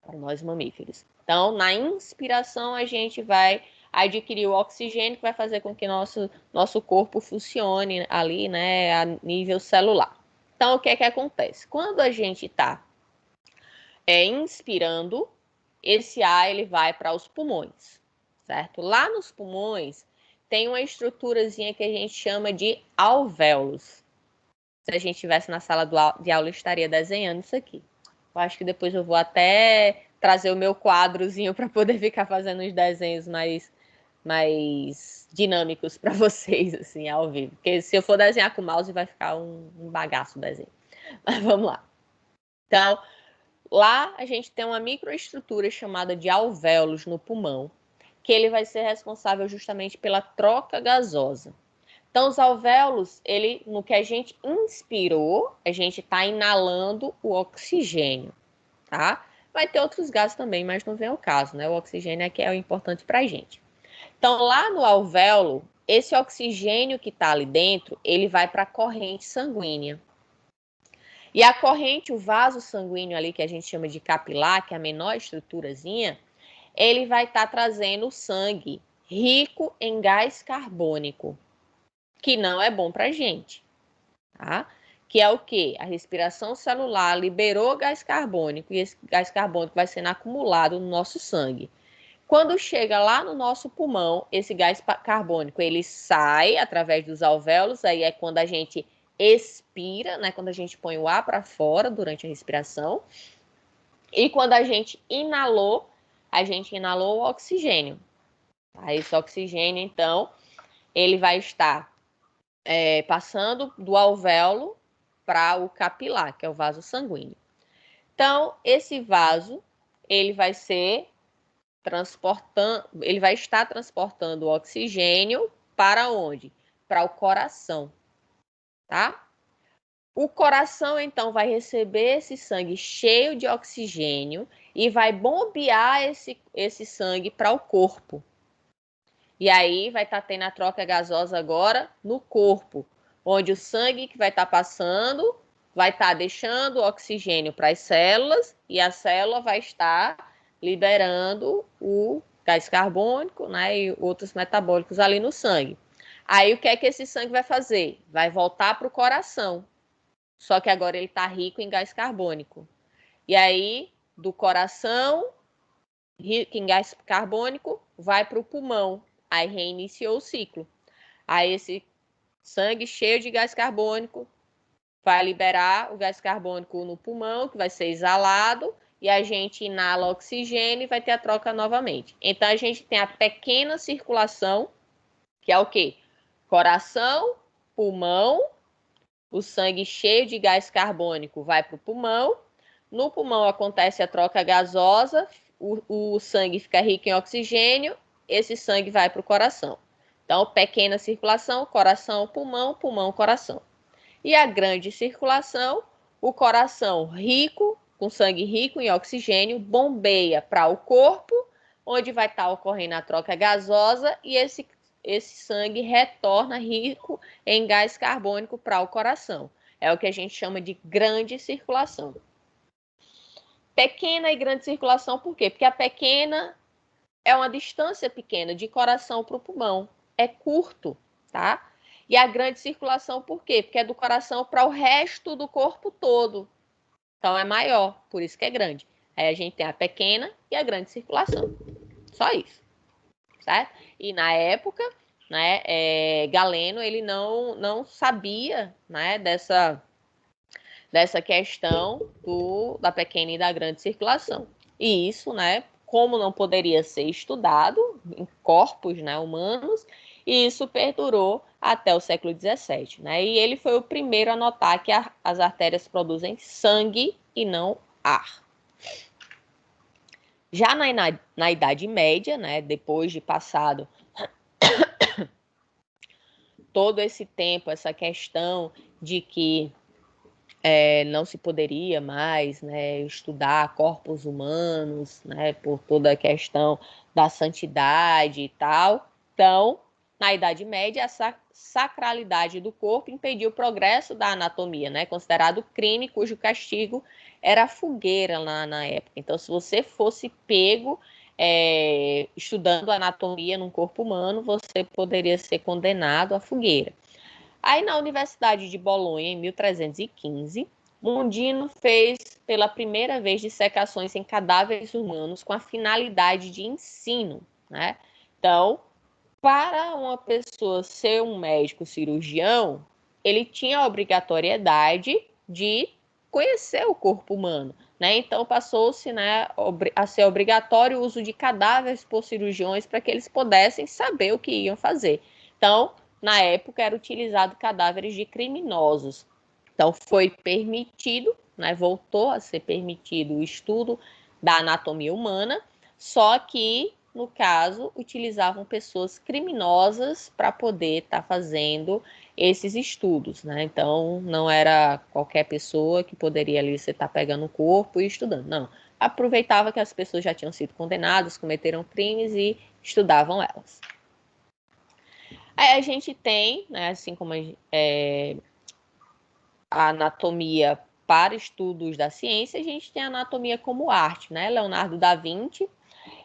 para nós mamíferos. Então, na inspiração, a gente vai adquirir o oxigênio que vai fazer com que nosso corpo funcione ali, né, a nível celular. Então, o que é que acontece? Quando a gente está inspirando, esse ar ele vai para os pulmões, certo? Lá nos pulmões tem uma estruturazinha que a gente chama de alvéolos. Se a gente estivesse na sala de aula, eu estaria desenhando isso aqui. Eu acho que depois eu vou até trazer o meu quadrozinho para poder ficar fazendo os desenhos mais dinâmicos para vocês, assim, ao vivo. Porque se eu for desenhar com o mouse, vai ficar um bagaço o desenho. Mas vamos lá. Então, lá a gente tem uma microestrutura chamada de alvéolos no pulmão, que ele vai ser responsável justamente pela troca gasosa. Então, os alvéolos, no que a gente inspirou, a gente está inalando o oxigênio, tá? Vai ter outros gases também, mas não vem ao caso, né? O oxigênio é que é o importante para a gente. Então, lá no alvéolo, esse oxigênio que está ali dentro, ele vai para a corrente sanguínea. E a corrente, o vaso sanguíneo ali, que a gente chama de capilar, que é a menor estruturazinha, ele vai estar trazendo sangue rico em gás carbônico, que não é bom para a gente, tá? Que é o quê? A respiração celular liberou gás carbônico e esse gás carbônico vai sendo acumulado no nosso sangue. Quando chega lá no nosso pulmão, esse gás carbônico, ele sai através dos alvéolos, aí é quando a gente expira, né? Quando a gente põe o ar para fora durante a respiração. E quando a gente inalou o oxigênio. Aí esse oxigênio, então, ele vai estar passando do alvéolo para o capilar, que é o vaso sanguíneo. Então, esse vaso, ele vai estar transportando o oxigênio para onde? Para o coração, tá? O coração, então, vai receber esse sangue cheio de oxigênio e vai bombear esse sangue para o corpo. E aí vai estar tendo a troca gasosa agora no corpo, onde o sangue que vai estar passando vai estar deixando o oxigênio para as células e a célula vai estar liberando o gás carbônico, né, e outros metabólicos ali no sangue. Aí o que é que esse sangue vai fazer? Vai voltar para o coração. Só que agora ele está rico em gás carbônico. E aí, do coração, rico em gás carbônico, vai para o pulmão. Aí reiniciou o ciclo. Aí esse sangue cheio de gás carbônico vai liberar o gás carbônico no pulmão, que vai ser exalado, e a gente inala oxigênio e vai ter a troca novamente. Então, a gente tem a pequena circulação, que é o quê? Coração, pulmão, o sangue cheio de gás carbônico vai para o pulmão, no pulmão acontece a troca gasosa, o sangue fica rico em oxigênio, esse sangue vai para o coração. Então, pequena circulação, coração, pulmão, pulmão, coração. E a grande circulação, o coração rico, com sangue rico em oxigênio, bombeia para o corpo, onde vai estar ocorrendo a troca gasosa e esse sangue retorna rico em gás carbônico para o coração. É o que a gente chama de grande circulação. Pequena e grande circulação, por quê? Porque a pequena é uma distância pequena de coração para o pulmão. É curto, tá? E a grande circulação, por quê? Porque é do coração para o resto do corpo todo. Então, é maior, por isso que é grande. Aí a gente tem a pequena e a grande circulação. Só isso, certo? E na época, né, Galeno, ele não sabia, né, dessa questão da pequena e da grande circulação. E isso, né, como não poderia ser estudado em corpos, né, humanos, e isso perdurou até o século XVII, né? E ele foi o primeiro a notar que as artérias produzem sangue e não ar. Já na Idade Média, né, depois de passado todo esse tempo, essa questão de que não se poderia mais, né, estudar corpos humanos, né, por toda a questão da santidade e tal. Então, na Idade Média, a sacralidade do corpo impediu o progresso da anatomia, né, considerado crime cujo castigo era a fogueira na época. Então, se você fosse pego estudando anatomia num corpo humano, você poderia ser condenado à fogueira. Aí, na Universidade de Bolonha, em 1315, Mundino fez pela primeira vez dissecações em cadáveres humanos com a finalidade de ensino, né? Então, para uma pessoa ser um médico cirurgião, ele tinha a obrigatoriedade de conhecer o corpo humano, né? Então, passou-se, né, a ser obrigatório o uso de cadáveres por cirurgiões para que eles pudessem saber o que iam fazer. Então, na época, era utilizado cadáveres de criminosos. Então, foi permitido, né, voltou a ser permitido o estudo da anatomia humana, só que, no caso, utilizavam pessoas criminosas para poder estar fazendo esses estudos, né? Então, não era qualquer pessoa que poderia ali você estar pegando o corpo e estudando, não. Aproveitava que as pessoas já tinham sido condenadas, cometeram crimes e estudavam elas. Aí a gente tem, né, assim como a anatomia para estudos da ciência, a gente tem a anatomia como arte, né? Leonardo da Vinci,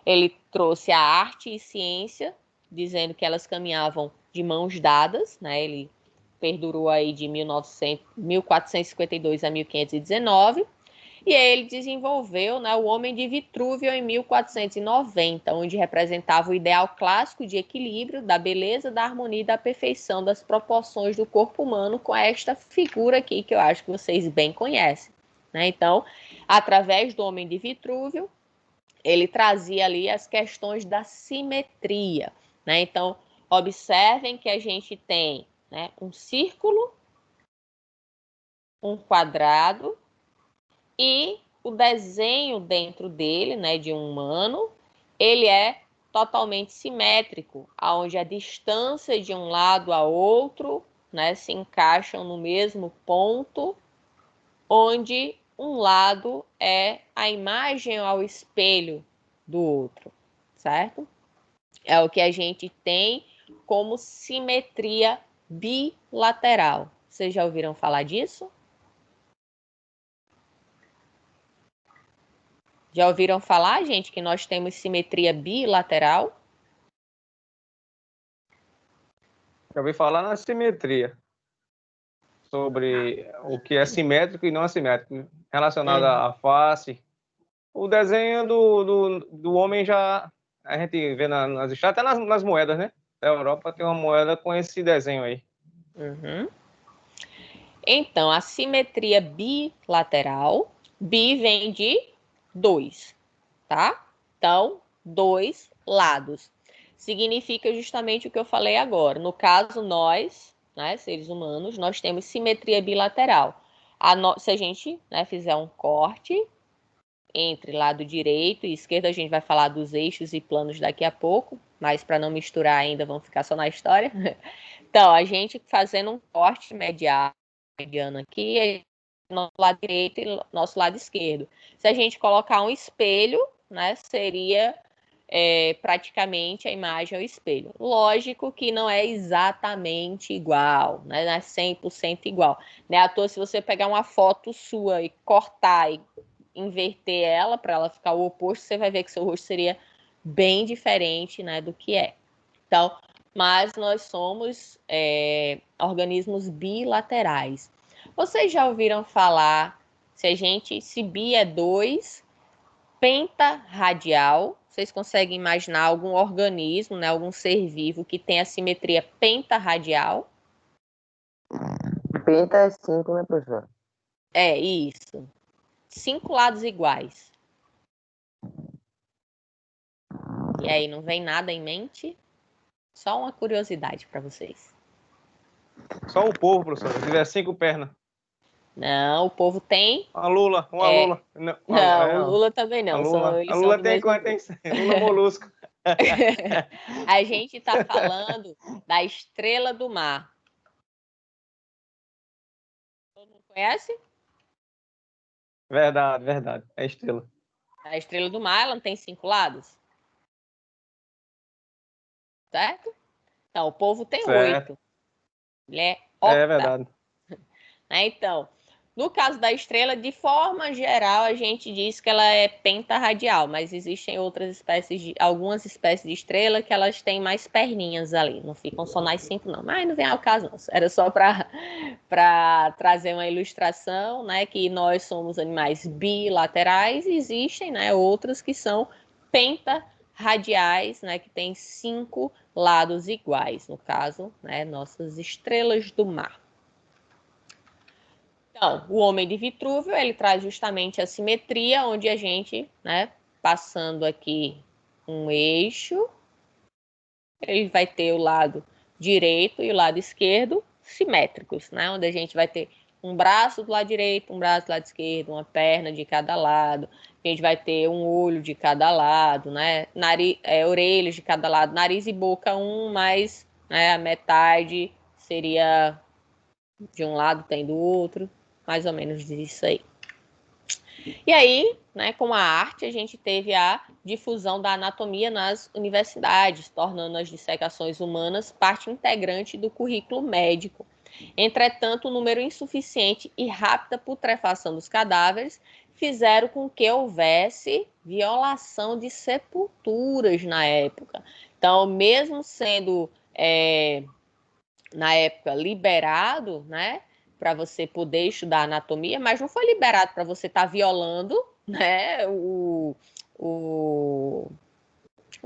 ele trouxe a arte e ciência, dizendo que elas caminhavam de mãos dadas, né? Ele perdurou aí de 1452 a 1519, e aí ele desenvolveu, né, o Homem de Vitrúvio em 1490, onde representava o ideal clássico de equilíbrio, da beleza, da harmonia e da perfeição das proporções do corpo humano com esta figura aqui, que eu acho que vocês bem conhecem, né? Então, através do Homem de Vitrúvio, ele trazia ali as questões da simetria, né? Então, observem que a gente tem, né, um círculo, um quadrado e o desenho dentro dele, né, de um humano, ele é totalmente simétrico, aonde a distância de um lado a outro, né, se encaixam no mesmo ponto, onde um lado é a imagem ao espelho do outro, certo? É o que a gente tem como simetria bilateral. Vocês já ouviram falar disso? Já ouviram falar, gente, que nós temos simetria bilateral? Já ouvi falar na simetria, sobre o que é simétrico e não assimétrico, relacionado à face. O desenho do homem já a gente vê nas estátuas, até nas moedas, né? Da Europa tem uma moeda com esse desenho aí. Uhum. Então, a simetria bilateral, bi vem de 2, tá? Então, 2 lados. Significa justamente o que eu falei agora. No caso, nós, né, seres humanos, nós temos simetria bilateral. Se a gente, né, fizer um corte entre lado direito e esquerdo, a gente vai falar dos eixos e planos daqui a pouco, mas para não misturar ainda, vamos ficar só na história. Então, a gente fazendo um corte mediano aqui, nosso lado direito e nosso lado esquerdo. Se a gente colocar um espelho, né, seria praticamente a imagem ao espelho. Lógico que não é exatamente igual, né, não é 100% igual. Né? À toa, se você pegar uma foto sua e cortar e inverter ela para ela ficar o oposto, você vai ver que seu rosto seria bem diferente, né, do que é. Então, mas nós somos organismos bilaterais. Vocês já ouviram falar, se bi é 2, pentarradial? Vocês conseguem imaginar algum organismo, né, algum ser vivo que tenha simetria pentarradial? Penta é 5, né, professor? É isso. 5 lados iguais. E aí, não vem nada em mente? Só uma curiosidade para vocês. Só o povo, professor, se tiver 5 pernas. Não, o povo tem. Uma lula. Não, o Lula também não. A Lula tem quanto? Tem Lula molusco. A gente está falando da estrela do mar. Todo mundo conhece? Verdade. É estrela. A estrela do mar, ela não tem 5 lados? Certo? Então, o povo tem 8. Ele é octa. É verdade. Então, no caso da estrela, de forma geral, a gente diz que ela é pentarradial, mas existem algumas espécies de estrela que elas têm mais perninhas ali, não ficam só nas 5 não, mas não vem ao caso não, era só para trazer uma ilustração, né, que nós somos animais bilaterais e existem, né, outros que são pentarradiais, né, que têm 5 lados iguais, no caso, né, nossas estrelas do mar. Então, o Homem de Vitrúvio, ele traz justamente a simetria, onde a gente, né, passando aqui um eixo, ele vai ter o lado direito e o lado esquerdo simétricos, né, onde a gente vai ter um braço do lado direito, um braço do lado esquerdo, uma perna de cada lado, a gente vai ter um olho de cada lado, né, orelhas de cada lado, nariz e boca mas, né, a metade seria de um lado, tem do outro. Mais ou menos disso aí. E aí, né, com a arte, a gente teve a difusão da anatomia nas universidades, tornando as dissecações humanas parte integrante do currículo médico. Entretanto, o número insuficiente e rápida putrefação dos cadáveres fizeram com que houvesse violação de sepulturas na época. Então, mesmo sendo, na época, liberado, né, para você poder estudar anatomia, mas não foi liberado para você estar violando, né, o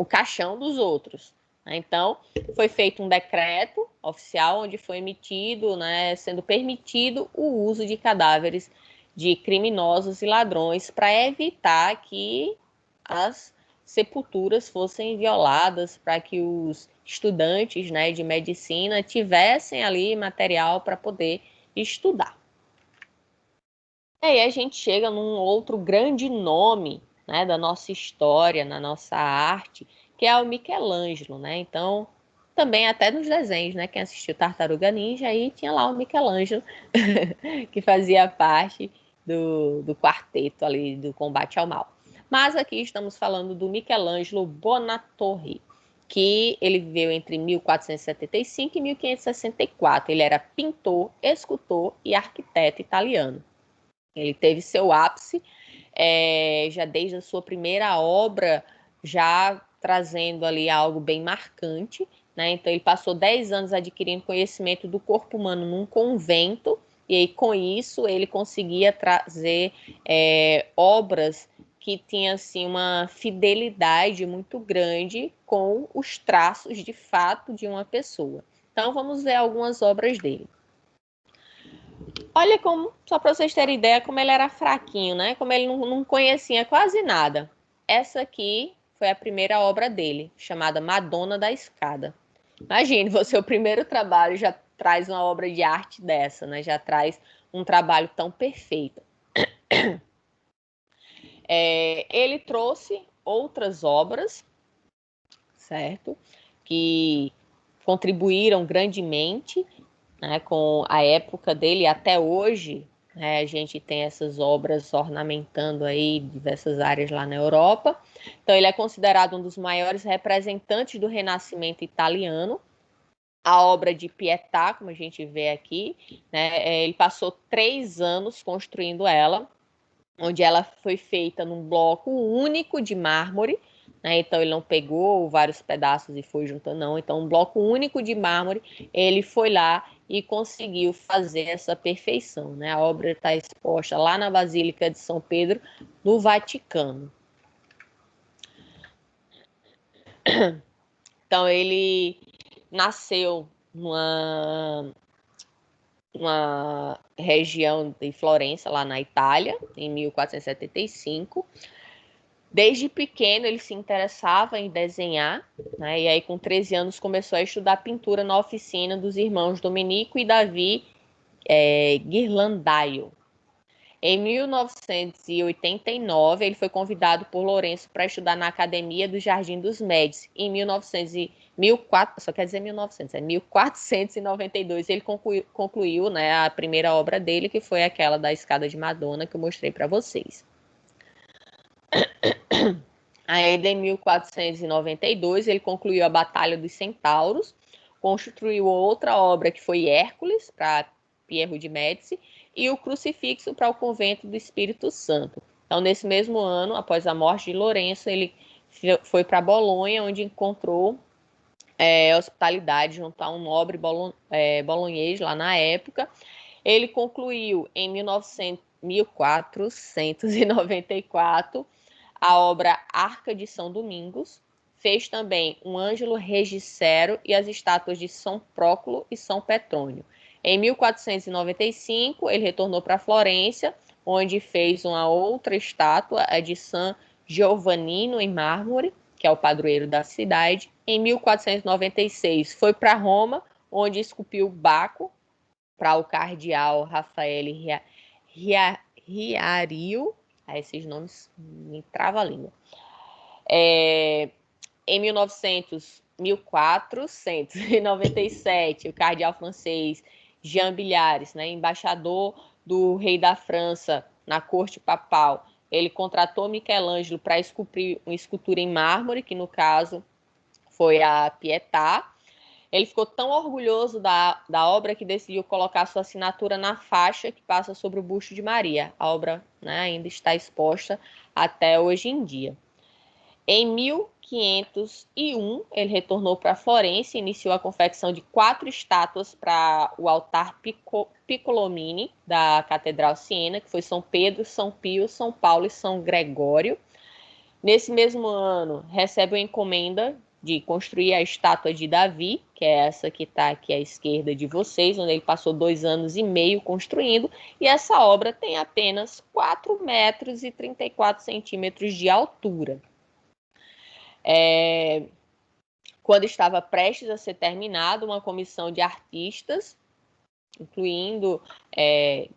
caixão dos outros. Então, foi feito um decreto oficial onde foi emitido, né, sendo permitido o uso de cadáveres de criminosos e ladrões para evitar que as sepulturas fossem violadas, para que os estudantes, né, de medicina tivessem ali material para poder estudar. E aí a gente chega num outro grande nome, né, da nossa história, na nossa arte, que é o Michelangelo, né? Então, também até nos desenhos, né? Quem assistiu Tartaruga Ninja, aí tinha lá o Michelangelo, que fazia parte do quarteto ali do combate ao mal. Mas aqui estamos falando do Michelangelo Buonarroti, que ele viveu entre 1475 e 1564. Ele era pintor, escultor e arquiteto italiano. Ele teve seu ápice já desde a sua primeira obra, já trazendo ali algo bem marcante, né? Então ele passou 10 anos adquirindo conhecimento do corpo humano num convento, e aí com isso ele conseguia trazer obras que tinham assim, uma fidelidade muito grande com os traços de fato de uma pessoa. Então vamos ver algumas obras dele. Olha como, só para vocês terem ideia, como ele era fraquinho, né? Como ele não conhecia quase nada. Essa aqui foi a primeira obra dele, chamada Madonna da Escada. Imagine, você, o primeiro trabalho, já traz uma obra de arte dessa, né? Já traz um trabalho tão perfeito. Ele trouxe outras obras, certo? Que contribuíram grandemente, né, com a época dele. Até hoje, né, a gente tem essas obras ornamentando aí diversas áreas lá na Europa. Então ele é considerado um dos maiores representantes do Renascimento italiano. A obra de Pietà, como a gente vê aqui, né, ele passou 3 anos construindo ela, onde ela foi feita num bloco único de mármore, né? Então ele não pegou vários pedaços e foi juntando, não. Então um bloco único de mármore, ele foi lá e conseguiu fazer essa perfeição, né? A obra está exposta lá na Basílica de São Pedro, no Vaticano. Então ele nasceu numa região de Florença, lá na Itália, em 1475. Desde pequeno ele se interessava em desenhar, né? E aí com 13 anos começou a estudar pintura na oficina dos irmãos Domenico e Davi Ghirlandaio. Em 1989 ele foi convidado por Lourenço para estudar na Academia do Jardim dos Médici. Em 1492 ele concluiu, né, a primeira obra dele, que foi aquela da Escada de Madonna, que eu mostrei para vocês. Ainda em 1492, ele concluiu a Batalha dos Centauros, construiu outra obra que foi Hércules, para Piero de Médici, e o Crucifixo para o Convento do Espírito Santo. Então, nesse mesmo ano, após a morte de Lourenço, ele foi para Bolonha, onde encontrou hospitalidade junto a um nobre bolonhês lá na época. Ele concluiu em 1494 a obra Arca de São Domingos, fez também um Ângelo Regicero e as estátuas de São Próculo e São Petrônio. Em 1495, ele retornou para Florença, onde fez uma outra estátua, a de San Giovannino em mármore, que é o padroeiro da cidade. Em 1496, foi para Roma, onde esculpiu Baco para o cardeal Rafael Riario. Esses nomes me travam a língua. Em 1497, o cardeal francês Jean Billars, né, embaixador do rei da França na corte papal, ele contratou Michelangelo para esculpir uma escultura em mármore, que no caso foi a Pietà. Ele ficou tão orgulhoso da obra que decidiu colocar sua assinatura na faixa que passa sobre o busto de Maria. A obra, né, ainda está exposta até hoje em dia. Em 1501, ele retornou para Florença e iniciou a confecção de 4 estátuas para o altar Piccolomini da Catedral Siena, que foi São Pedro, São Pio, São Paulo e São Gregório. Nesse mesmo ano, recebe uma encomenda de construir a estátua de Davi, que é essa que está aqui à esquerda de vocês, onde ele passou 2 anos e meio construindo, e essa obra tem apenas 4 metros e 34 centímetros de altura. Quando estava prestes a ser terminado, uma comissão de artistas, incluindo,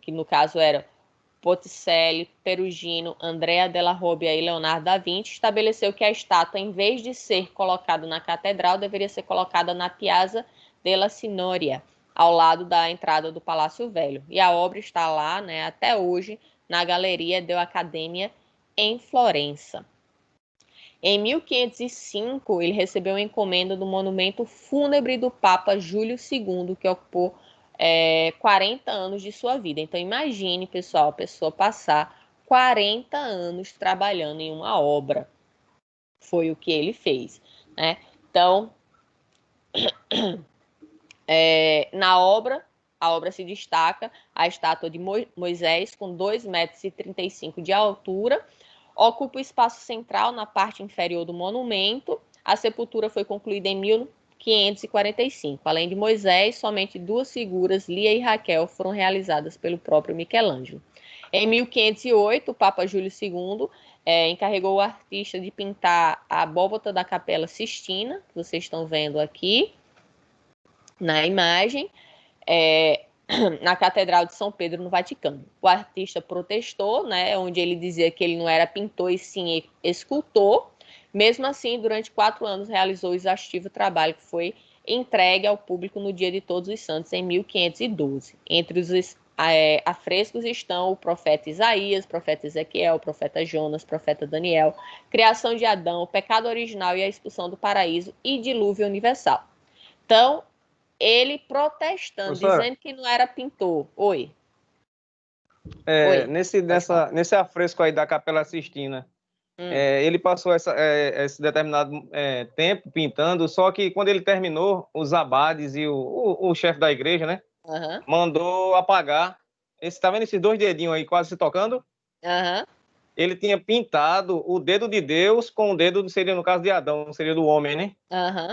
que no caso era Botticelli, Perugino, Andrea della Robbia e Leonardo da Vinci, estabeleceu que a estátua, em vez de ser colocada na catedral, deveria ser colocada na Piazza della Signoria, ao lado da entrada do Palácio Velho. E a obra está lá, né, até hoje, na Galeria dell'Accademia, em Florença. Em 1505, ele recebeu uma encomenda do monumento fúnebre do Papa Júlio II, que ocupou 40 anos de sua vida. Então, imagine, pessoal, a pessoa passar 40 anos trabalhando em uma obra. Foi o que ele fez, né? Então, a obra se destaca a estátua de Moisés, com 2,35 metros de altura, ocupa o espaço central na parte inferior do monumento. A sepultura foi concluída em 1545. Além de Moisés, somente 2 figuras, Lia e Raquel, foram realizadas pelo próprio Michelangelo. Em 1508, o Papa Júlio II encarregou o artista de pintar a abóbada da Capela Sistina, que vocês estão vendo aqui na imagem, na Catedral de São Pedro, no Vaticano. O artista protestou, né, onde ele dizia que ele não era pintor e sim escultor. Mesmo assim, durante 4 anos, realizou o exaustivo trabalho que foi entregue ao público no Dia de Todos os Santos, em 1512. Entre os afrescos estão o profeta Isaías, o profeta Ezequiel, o profeta Jonas, o profeta Daniel, criação de Adão, o pecado original e a expulsão do paraíso e dilúvio universal. Então, ele protestando, dizendo que não era pintor. Oi. Nesse afresco aí da Capela Sistina, ele passou esse determinado tempo pintando, só que quando ele terminou, os abades e o chefe da igreja, né, mandou apagar. Tá vendo esses 2 dedinhos aí quase se tocando? Ele tinha pintado o dedo de Deus com o dedo, seria no caso de Adão, seria do homem, né?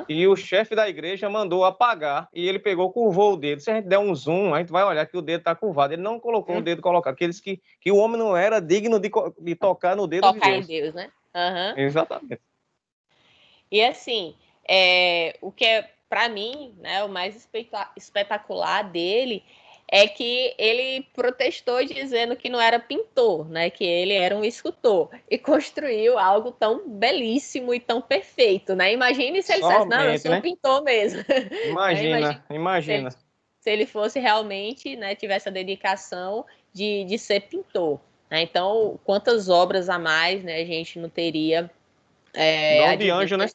E o chefe da igreja mandou apagar e ele pegou, curvou o dedo. Se a gente der um zoom, a gente vai olhar que o dedo está curvado. Ele não colocou o dedo colocado, porque ele disse que o homem não era digno de tocar no dedo de Deus. Tocar em Deus, né? Exatamente. E assim, o que é, para mim, né, o mais espetacular dele é que ele protestou dizendo que não era pintor, né, que ele era um escultor e construiu algo tão belíssimo e tão perfeito, né? Imagine se ele dissesse, não, eu sou pintor mesmo. Imagina. Se ele fosse realmente, né, tivesse a dedicação de ser pintor, né? Então, quantas obras a mais, né, a gente não teria dom de anjo, né?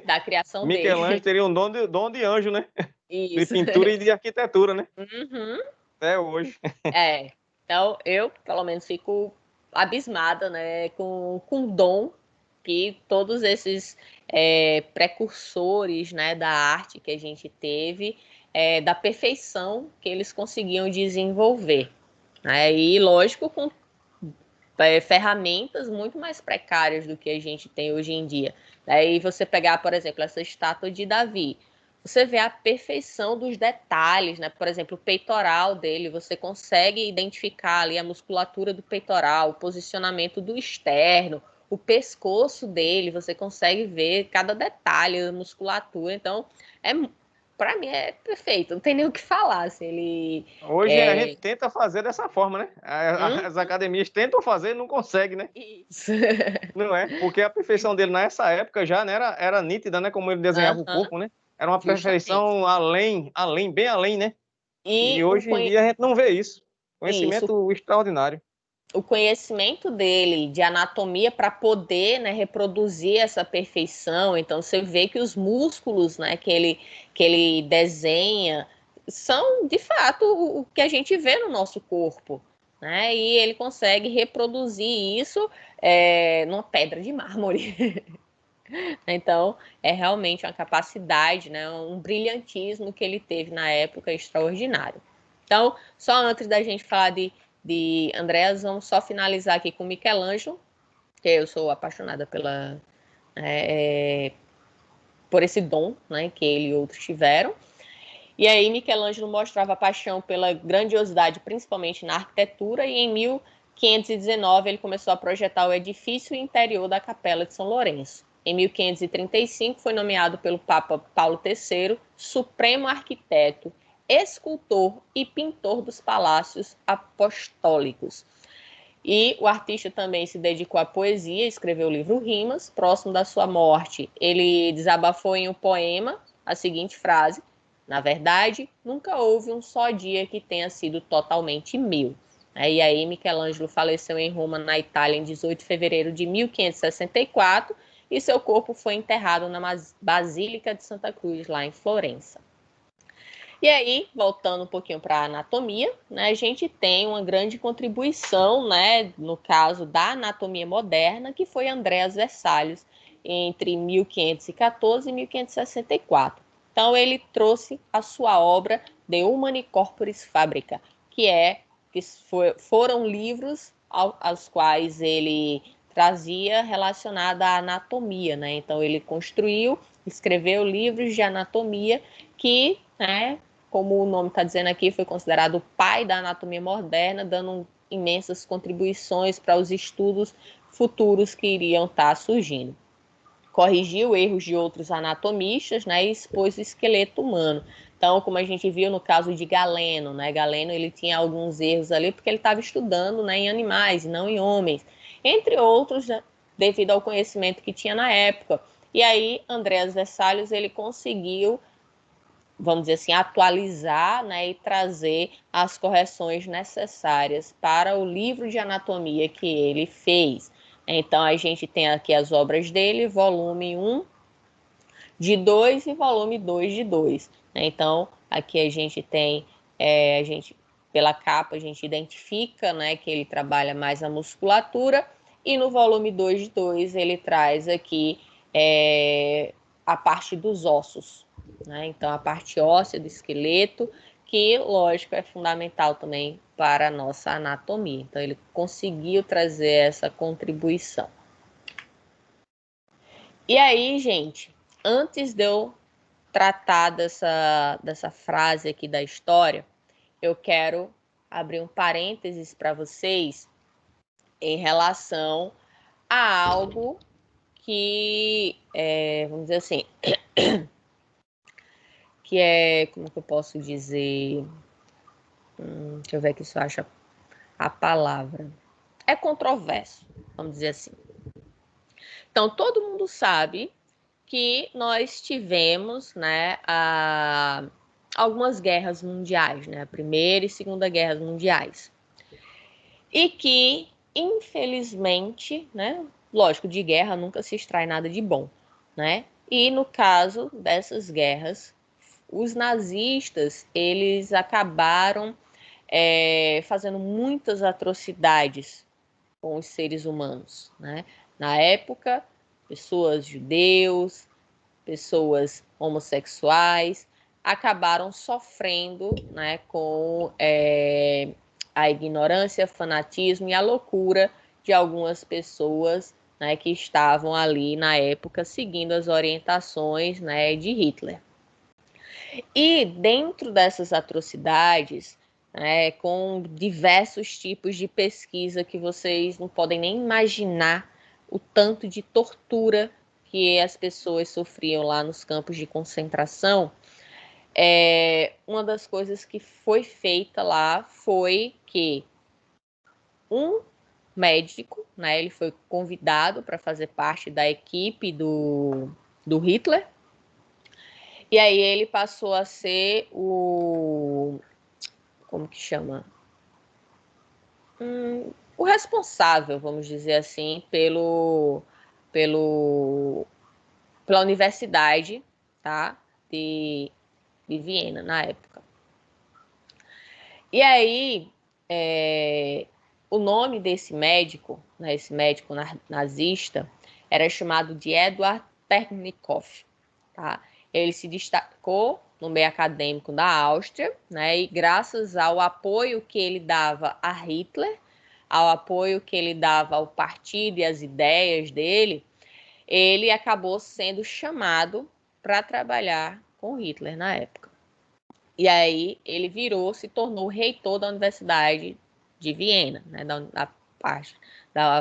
Da criação dele. Michelangelo teria um dom de anjo, né? Isso. De pintura e de arquitetura, né? Até hoje. Então, eu, pelo menos, fico abismada, né, com o dom que todos esses precursores, né, da arte que a gente teve, da perfeição que eles conseguiam desenvolver. Né? E, lógico, com ferramentas muito mais precárias do que a gente tem hoje em dia. Aí você pegar, por exemplo, essa estátua de Davi, você vê a perfeição dos detalhes, né? Por exemplo, o peitoral dele, você consegue identificar ali a musculatura do peitoral, o posicionamento do externo, o pescoço dele, você consegue ver cada detalhe da musculatura. Então, para mim é perfeito, não tem nem o que falar. Assim, hoje a gente tenta fazer dessa forma, né? As academias tentam fazer e não conseguem, né? Isso. Não é? Porque a perfeição dele nessa época já, né, era nítida, né? Como ele desenhava o corpo, né? Era uma perfeição bem além, né? E hoje em dia a gente não vê isso. Conhecimento extraordinário. o conhecimento dele de anatomia para poder, né, reproduzir essa perfeição. Então, você vê que os músculos, né, que ele desenha são, de fato, o que a gente vê no nosso corpo. Né? E ele consegue reproduzir isso numa pedra de mármore. Então, é realmente uma capacidade, né, um brilhantismo que ele teve na época extraordinário. Então, só antes da gente falar de Andreas, vamos só finalizar aqui com Michelangelo, que eu sou apaixonada por esse dom, né, que ele e outros tiveram. E aí Michelangelo mostrava paixão pela grandiosidade, principalmente na arquitetura, e em 1519 ele começou a projetar o edifício interior da Capela de São Lourenço. Em 1535 foi nomeado pelo Papa Paulo III supremo arquiteto, escultor e pintor dos palácios apostólicos. E o artista também se dedicou à poesia, escreveu o livro Rimas. Próximo da sua morte, ele desabafou em um poema a seguinte frase: na verdade, nunca houve um só dia que tenha sido totalmente meu. E aí Michelangelo faleceu em Roma, na Itália, em 18 de fevereiro de 1564, e seu corpo foi enterrado na Basílica de Santa Cruz, lá em Florença. E aí, voltando um pouquinho para a anatomia, né, a gente tem uma grande contribuição, né, no caso da anatomia moderna, que foi Andreas Vesalius, entre 1514 e 1564. Então, ele trouxe a sua obra De Humani Corporis Fabrica, foram livros aos quais ele trazia relacionada à anatomia, né? Então, ele escreveu livros de anatomia que, né, como o nome está dizendo aqui, foi considerado o pai da anatomia moderna, dando imensas contribuições para os estudos futuros que iriam estar surgindo. Corrigiu erros de outros anatomistas, né, e expôs o esqueleto humano. Então, como a gente viu no caso de Galeno, né, Galeno ele tinha alguns erros ali porque ele estava estudando, né, em animais e não em homens, entre outros, né, devido ao conhecimento que tinha na época. E aí, Andreas Vesalius ele conseguiu, vamos dizer assim, atualizar, né, e trazer as correções necessárias para o livro de anatomia que ele fez. Então, a gente tem aqui as obras dele, volume 1 de 2 e volume 2 de 2. Então, aqui a gente tem, pela capa, a gente identifica, né, que ele trabalha mais a musculatura, e no volume 2 de 2 ele traz aqui a parte dos ossos, né? Então, a parte óssea do esqueleto, que, lógico, é fundamental também para a nossa anatomia. Então, ele conseguiu trazer essa contribuição. E aí, gente, antes de eu tratar dessa frase aqui da história, eu quero abrir um parênteses para vocês em relação a algo que, vamos dizer assim, que como que eu posso dizer? Deixa eu ver aqui se eu acho a palavra. É controverso, vamos dizer assim. Então, todo mundo sabe que nós tivemos, né, algumas guerras mundiais, né, a Primeira e Segunda Guerras Mundiais. E que, infelizmente, né, lógico, de guerra nunca se extrai nada de bom, né? E no caso dessas guerras, os nazistas, eles acabaram fazendo muitas atrocidades com os seres humanos, né? Na época, pessoas judeus, pessoas homossexuais acabaram sofrendo, né, com a ignorância, fanatismo e a loucura de algumas pessoas, né, que estavam ali na época seguindo as orientações, né, de Hitler. E dentro dessas atrocidades, né, com diversos tipos de pesquisa que vocês não podem nem imaginar o tanto de tortura que as pessoas sofriam lá nos campos de concentração, uma das coisas que foi feita lá foi que um médico, né, ele foi convidado para fazer parte da equipe do Hitler, e aí ele passou a ser como que chama? o responsável, vamos dizer assim, pela Universidade, tá? de Viena, na época. E aí, o nome desse médico, né, esse médico nazista, era chamado de Eduard Pernikov, tá? Ele se destacou no meio acadêmico da Áustria, né, e graças ao apoio que ele dava a Hitler, ao apoio que ele dava ao partido e às ideias dele, ele acabou sendo chamado para trabalhar com Hitler na época. E aí ele se tornou reitor da Universidade de Viena, né, da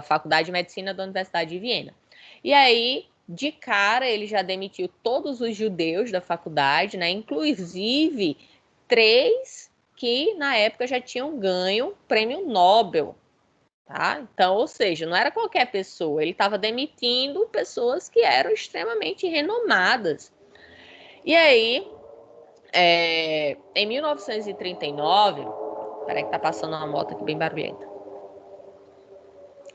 Faculdade de Medicina da Universidade de Viena. E aí, de cara, ele já demitiu todos os judeus da faculdade, né, inclusive 3 que na época já tinham ganho prêmio Nobel. Tá? Então, ou seja, não era qualquer pessoa, ele estava demitindo pessoas que eram extremamente renomadas. E aí, em 1939, peraí que tá passando uma moto aqui bem barulhenta.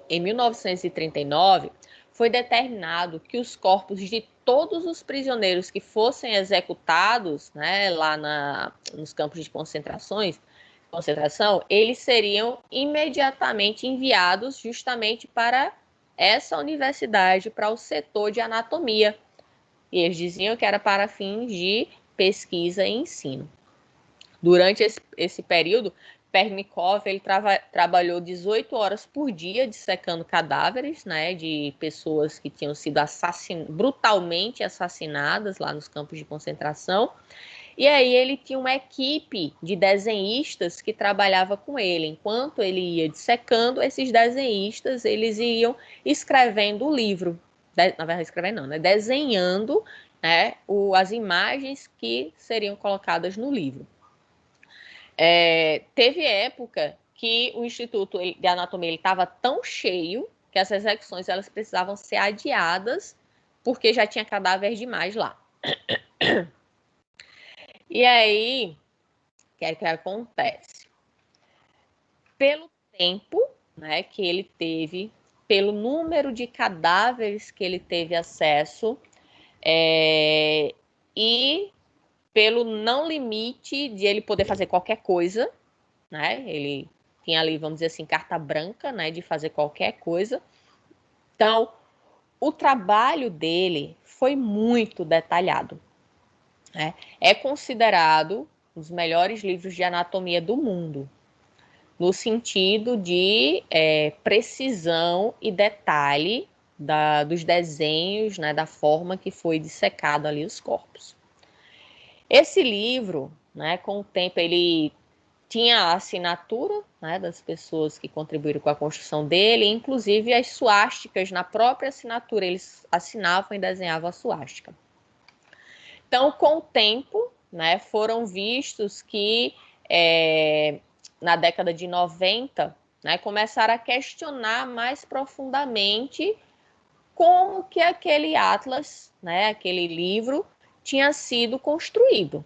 Em 1939, foi determinado que os corpos de todos os prisioneiros que fossem executados, né, lá nos campos de concentração, eles seriam imediatamente enviados justamente para essa universidade, para o setor de anatomia. E eles diziam que era para fins de pesquisa e ensino. Durante esse período, Pernikov ele trabalhou 18 horas por dia dissecando cadáveres, né, de pessoas que tinham sido brutalmente assassinadas lá nos campos de concentração. E aí ele tinha uma equipe de desenhistas que trabalhava com ele. Enquanto ele ia dissecando, esses desenhistas eles iam escrevendo o livro. Na verdade, escrevendo não, né? Desenhando, né, as imagens que seriam colocadas no livro. Teve época que o Instituto de Anatomia estava tão cheio que as execuções elas precisavam ser adiadas porque já tinha cadáver demais lá. E aí, o que é que acontece? Pelo tempo, né, que ele teve, pelo número de cadáveres que ele teve acesso, e pelo não limite de ele poder fazer qualquer coisa, né? Ele tinha ali, vamos dizer assim, carta branca, né, de fazer qualquer coisa. Então, o trabalho dele foi muito detalhado, né? É considerado um dos melhores livros de anatomia do mundo, no sentido de precisão e detalhe dos desenhos, né, da forma que foi dissecado ali os corpos. Esse livro, né, com o tempo, ele tinha a assinatura, né, das pessoas que contribuíram com a construção dele, inclusive as suásticas na própria assinatura, eles assinavam e desenhavam a suástica. Então, com o tempo, né, foram vistos que na década de 90, né, começaram a questionar mais profundamente como que aquele atlas, né, aquele livro, tinha sido construído.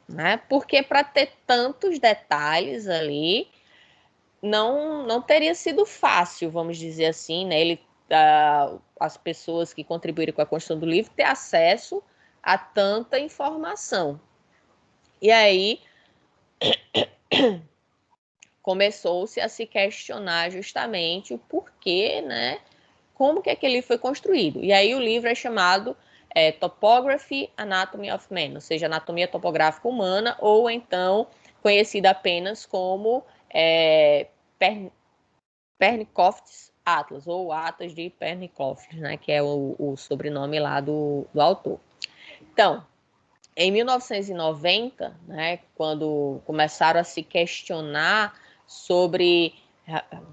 Né? Porque para ter tantos detalhes ali, não teria sido fácil, vamos dizer assim, né? As pessoas que contribuíram com a construção do livro ter acesso a tanta informação. E aí começou-se a se questionar justamente o porquê, né? Como que aquele livro foi construído. E aí o livro é chamado Topography Anatomy of Man, ou seja, Anatomia Topográfica Humana, ou então conhecida apenas como Pernikof's Atlas, ou Atlas de Pernikov, né, que é o sobrenome lá do autor. Então, em 1990, né, quando começaram a se questionar sobre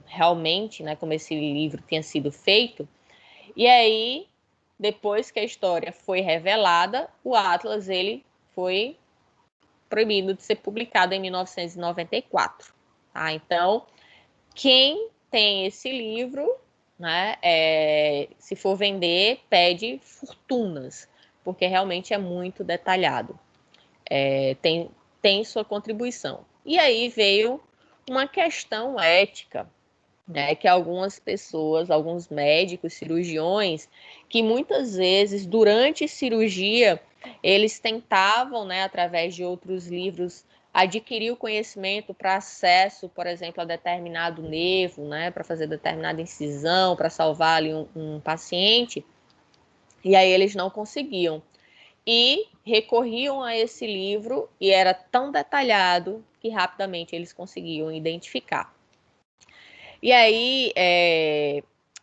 realmente, né, como esse livro tinha sido feito, e aí, depois que a história foi revelada, o Atlas ele foi proibido de ser publicado em 1994. Tá? Então, quem tem esse livro, né, se for vender, pede fortunas, porque realmente é muito detalhado. Tem sua contribuição. E aí veio uma questão ética, né, que algumas pessoas, alguns médicos, cirurgiões, que muitas vezes durante cirurgia eles tentavam, né, através de outros livros, adquirir o conhecimento para acesso, por exemplo, a determinado nervo, né, para fazer determinada incisão, para salvar ali um paciente, e aí eles não conseguiam. E recorriam a esse livro e era tão detalhado que rapidamente eles conseguiam identificar. E aí,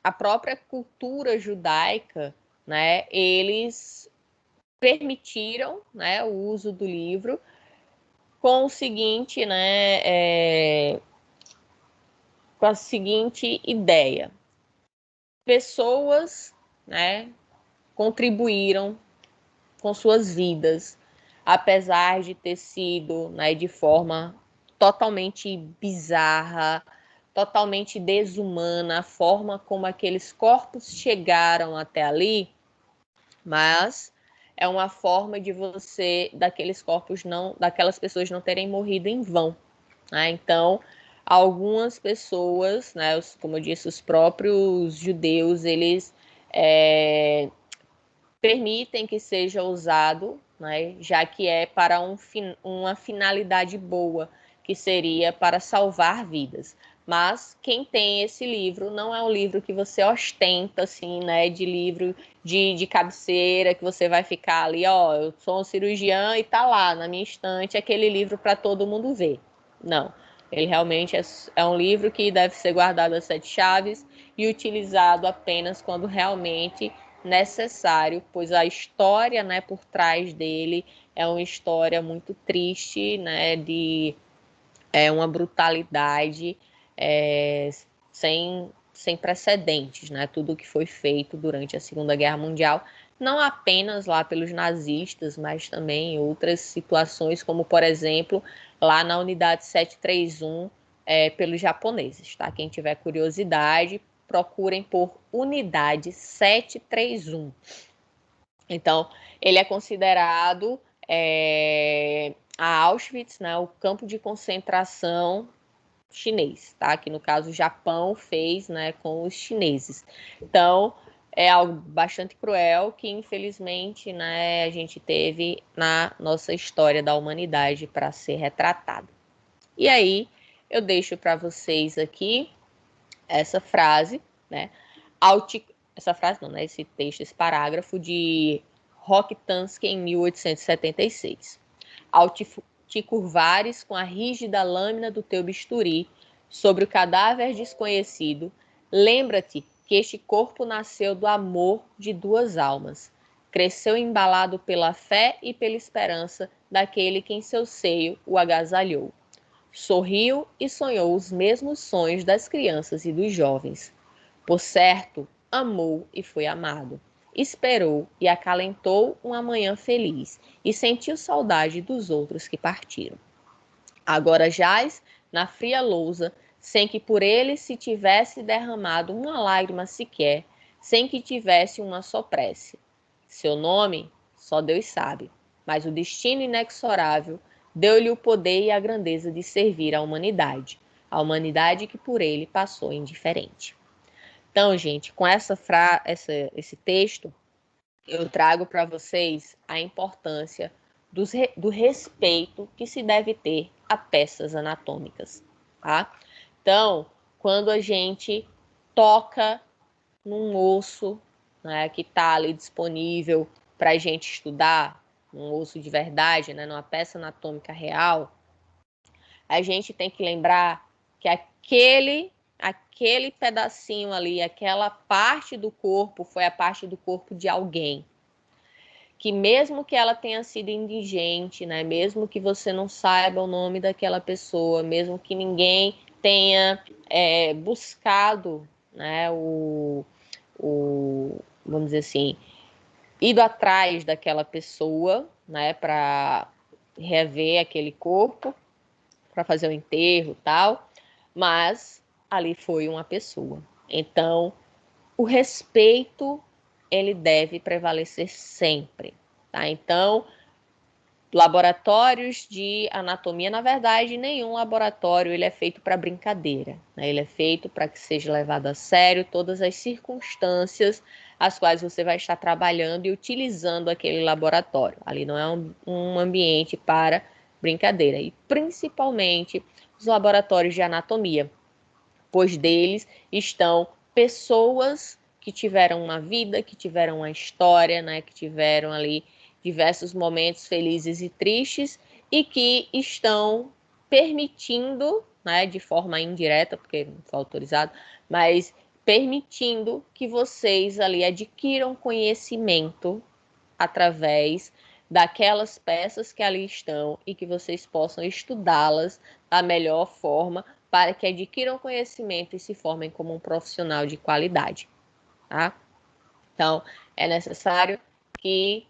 a própria cultura judaica, né, eles permitiram, né, o uso do livro com o seguinte, né, com a seguinte ideia: pessoas, né, contribuíram com suas vidas, apesar de ter sido, né, de forma totalmente bizarra, totalmente desumana, a forma como aqueles corpos chegaram até ali, mas é uma forma de você, daqueles corpos não, daquelas pessoas não terem morrido em vão, né? Então, algumas pessoas, né, como eu disse, os próprios judeus, eles permitem que seja usado, né, já que é para uma finalidade boa, que seria para salvar vidas. Mas quem tem esse livro não é um livro que você ostenta, assim, né, de livro de cabeceira, que você vai ficar ali, ó, eu sou um cirurgião e tá lá na minha estante aquele livro para todo mundo ver. Não. Ele realmente é um livro que deve ser guardado às 7 chaves e utilizado apenas quando realmente necessário, pois a história, né, por trás dele é uma história muito triste, né, de uma brutalidade sem precedentes, né, tudo que foi feito durante a Segunda Guerra Mundial, não apenas lá pelos nazistas, mas também em outras situações, como por exemplo lá na unidade 731 pelos japoneses, tá? Quem tiver curiosidade, procurem por unidade 731. Então, ele é considerado a Auschwitz, né, o campo de concentração chinês, tá? Que no caso o Japão fez, né, com os chineses. Então, é algo bastante cruel que infelizmente, né, a gente teve na nossa história da humanidade para ser retratado. E aí, eu deixo para vocês aqui essa frase, né? Essa frase não, né? Esse texto, esse parágrafo de Rokitansky em 1876. Ao te curvares com a rígida lâmina do teu bisturi sobre o cadáver desconhecido, lembra-te que este corpo nasceu do amor de duas almas. Cresceu embalado pela fé e pela esperança daquele que em seu seio o agasalhou. Sorriu e sonhou os mesmos sonhos das crianças e dos jovens. Por certo, amou e foi amado. Esperou e acalentou uma manhã feliz e sentiu saudade dos outros que partiram. Agora jaz na fria lousa, sem que por ele se tivesse derramado uma lágrima sequer, sem que tivesse uma só prece. Seu nome, só Deus sabe, mas o destino inexorável deu-lhe o poder e a grandeza de servir a humanidade que por ele passou indiferente. Então, gente, com esse texto, eu trago para vocês a importância do respeito que se deve ter a peças anatômicas, tá? Então, quando a gente toca num osso, né, que está ali disponível para a gente estudar, um osso de verdade, né, numa peça anatômica real, a gente tem que lembrar que aquele pedacinho ali, aquela parte do corpo foi a parte do corpo de alguém. Que mesmo que ela tenha sido indigente, né, mesmo que você não saiba o nome daquela pessoa, mesmo que ninguém tenha buscado, né, vamos dizer assim, ido atrás daquela pessoa, né, para rever aquele corpo, para fazer o enterro e tal, mas ali foi uma pessoa. Então, o respeito, ele deve prevalecer sempre, tá? Então, laboratórios de anatomia, na verdade, nenhum laboratório ele é feito para brincadeira, né? Ele é feito para que seja levado a sério todas as circunstâncias as quais você vai estar trabalhando e utilizando aquele laboratório. Ali não é um ambiente para brincadeira. E principalmente os laboratórios de anatomia, pois deles estão pessoas que tiveram uma vida, que tiveram uma história, né? Que tiveram ali diversos momentos felizes e tristes e que estão permitindo, né, de forma indireta, porque não foi autorizado, mas permitindo que vocês ali adquiram conhecimento através daquelas peças que ali estão e que vocês possam estudá-las da melhor forma para que adquiram conhecimento e se formem como um profissional de qualidade, tá? Então, é necessário que,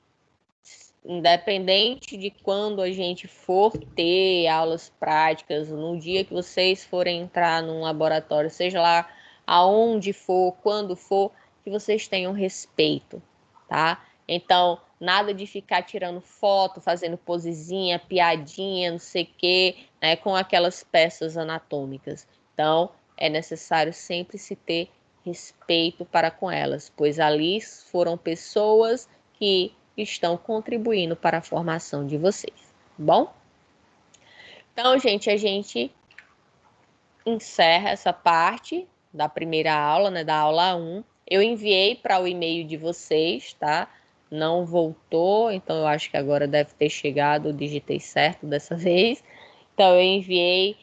independente de quando a gente for ter aulas práticas, no dia que vocês forem entrar num laboratório, seja lá aonde for, quando for, que vocês tenham respeito, tá? Então, nada de ficar tirando foto, fazendo posezinha, piadinha, não sei o quê, né, com aquelas peças anatômicas. Então, é necessário sempre se ter respeito para com elas, pois ali foram pessoas que estão contribuindo para a formação de vocês, tá bom? Então, gente, a gente encerra essa parte da primeira aula, né, da aula 1. Eu enviei para o e-mail de vocês, tá? Não voltou, então eu acho que agora deve ter chegado, eu digitei certo dessa vez. Então, eu enviei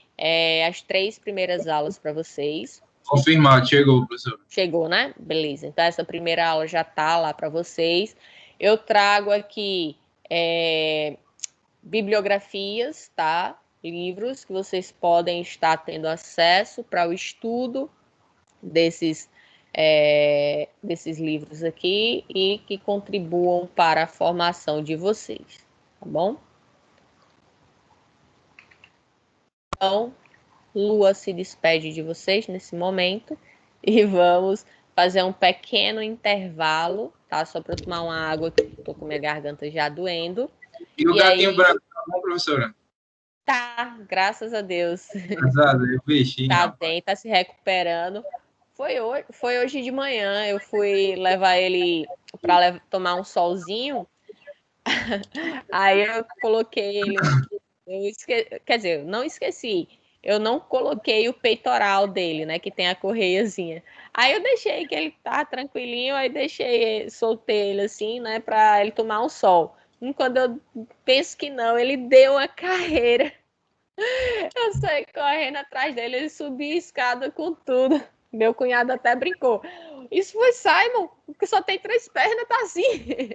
as 3 primeiras aulas para vocês. Confirmado, chegou, professor. Chegou, né? Beleza. Então, essa primeira aula já tá lá para vocês. Eu trago aqui bibliografias, tá? Livros que vocês podem estar tendo acesso para o estudo desses livros aqui e que contribuam para a formação de vocês, tá bom? Então, Lua se despede de vocês nesse momento e vamos fazer um pequeno intervalo, tá? Só para eu tomar uma água, que tô com minha garganta já doendo. E o gatinho branco, tá bom, professora? Tá, graças a Deus. Graças a Deus, bichinho. Tá bem, tá se recuperando. Foi hoje de manhã, eu fui levar ele para tomar um solzinho. Aí eu coloquei ele, quer dizer, não esqueci. Eu não coloquei o peitoral dele, né, que tem a correiazinha. Aí eu deixei que ele tá tranquilinho, aí soltei ele assim, né, para ele tomar um sol. E quando eu penso que não, ele deu uma carreira. Eu saí correndo atrás dele, ele subiu a escada com tudo. Meu cunhado até brincou. Isso foi Simon, que só tem 3 pernas, tá assim.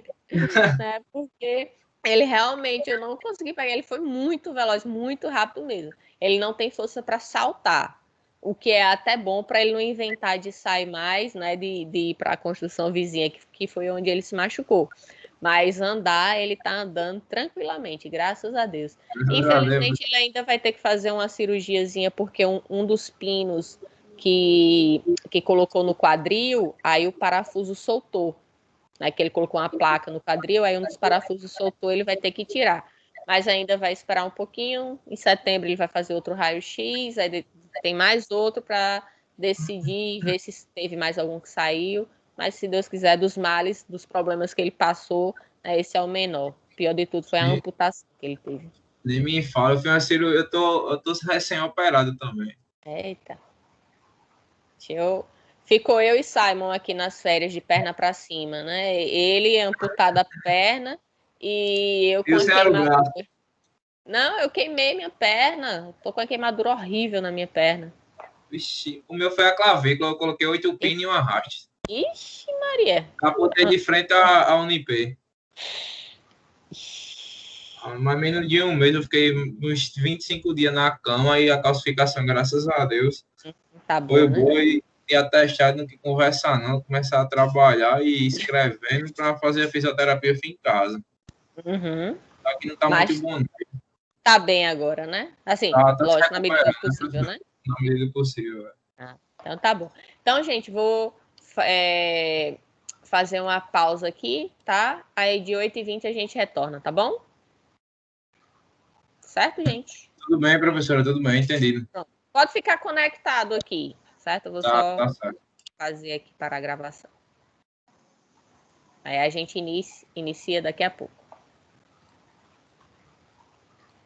Né? Porque ele realmente, eu não consegui pegar, ele foi muito veloz, muito rápido mesmo. Ele não tem força para saltar, o que é até bom para ele não inventar de sair mais, né? De ir para a construção vizinha, que foi onde ele se machucou. Mas andar, ele tá andando tranquilamente, graças a Deus. Infelizmente, ele ainda vai ter que fazer uma cirurgiazinha, porque um dos pinos que colocou no quadril, aí o parafuso soltou. Né, que ele colocou uma placa no quadril, aí um dos parafusos soltou, ele vai ter que tirar. Mas ainda vai esperar um pouquinho. Em setembro ele vai fazer outro raio-x, aí tem mais outro para decidir, ver se teve mais algum que saiu. Mas se Deus quiser, dos males, dos problemas que ele passou, né, esse é o menor. O pior de tudo foi a amputação que ele teve. Nem me fala, eu fiz uma cirurgia, eu tô recém-operado também. Eita. Ficou eu e Simon aqui nas férias de perna para cima, né? Ele amputado a perna e eu com a queimadura. Não, eu queimei minha perna. Tô com a queimadura horrível na minha perna. Vixe, o meu foi a clavícula, eu coloquei 8 pinos e um arraste. Ixi, Maria. Capotei de frente à Unip. Mais menos de um mês, eu fiquei uns 25 dias na cama e a calcificação, graças a Deus, tá bom, foi né? boa e atestado, não que conversar não, começar a trabalhar e escrevendo para fazer a fisioterapia em casa. Uhum. Aqui não tá muito bom, não. Tá bem agora, né? Assim, lógico, na medida do possível, né? Na medida do possível. Então tá bom. Então, gente, vou fazer uma pausa aqui, tá? Aí de 8h20 a gente retorna, tá bom? Certo, gente? Tudo bem, professora, tudo bem, entendido. Pode ficar conectado aqui, certo? Eu vou Tá só certo. fazer aqui para a gravação. Aí a gente inicia daqui a pouco.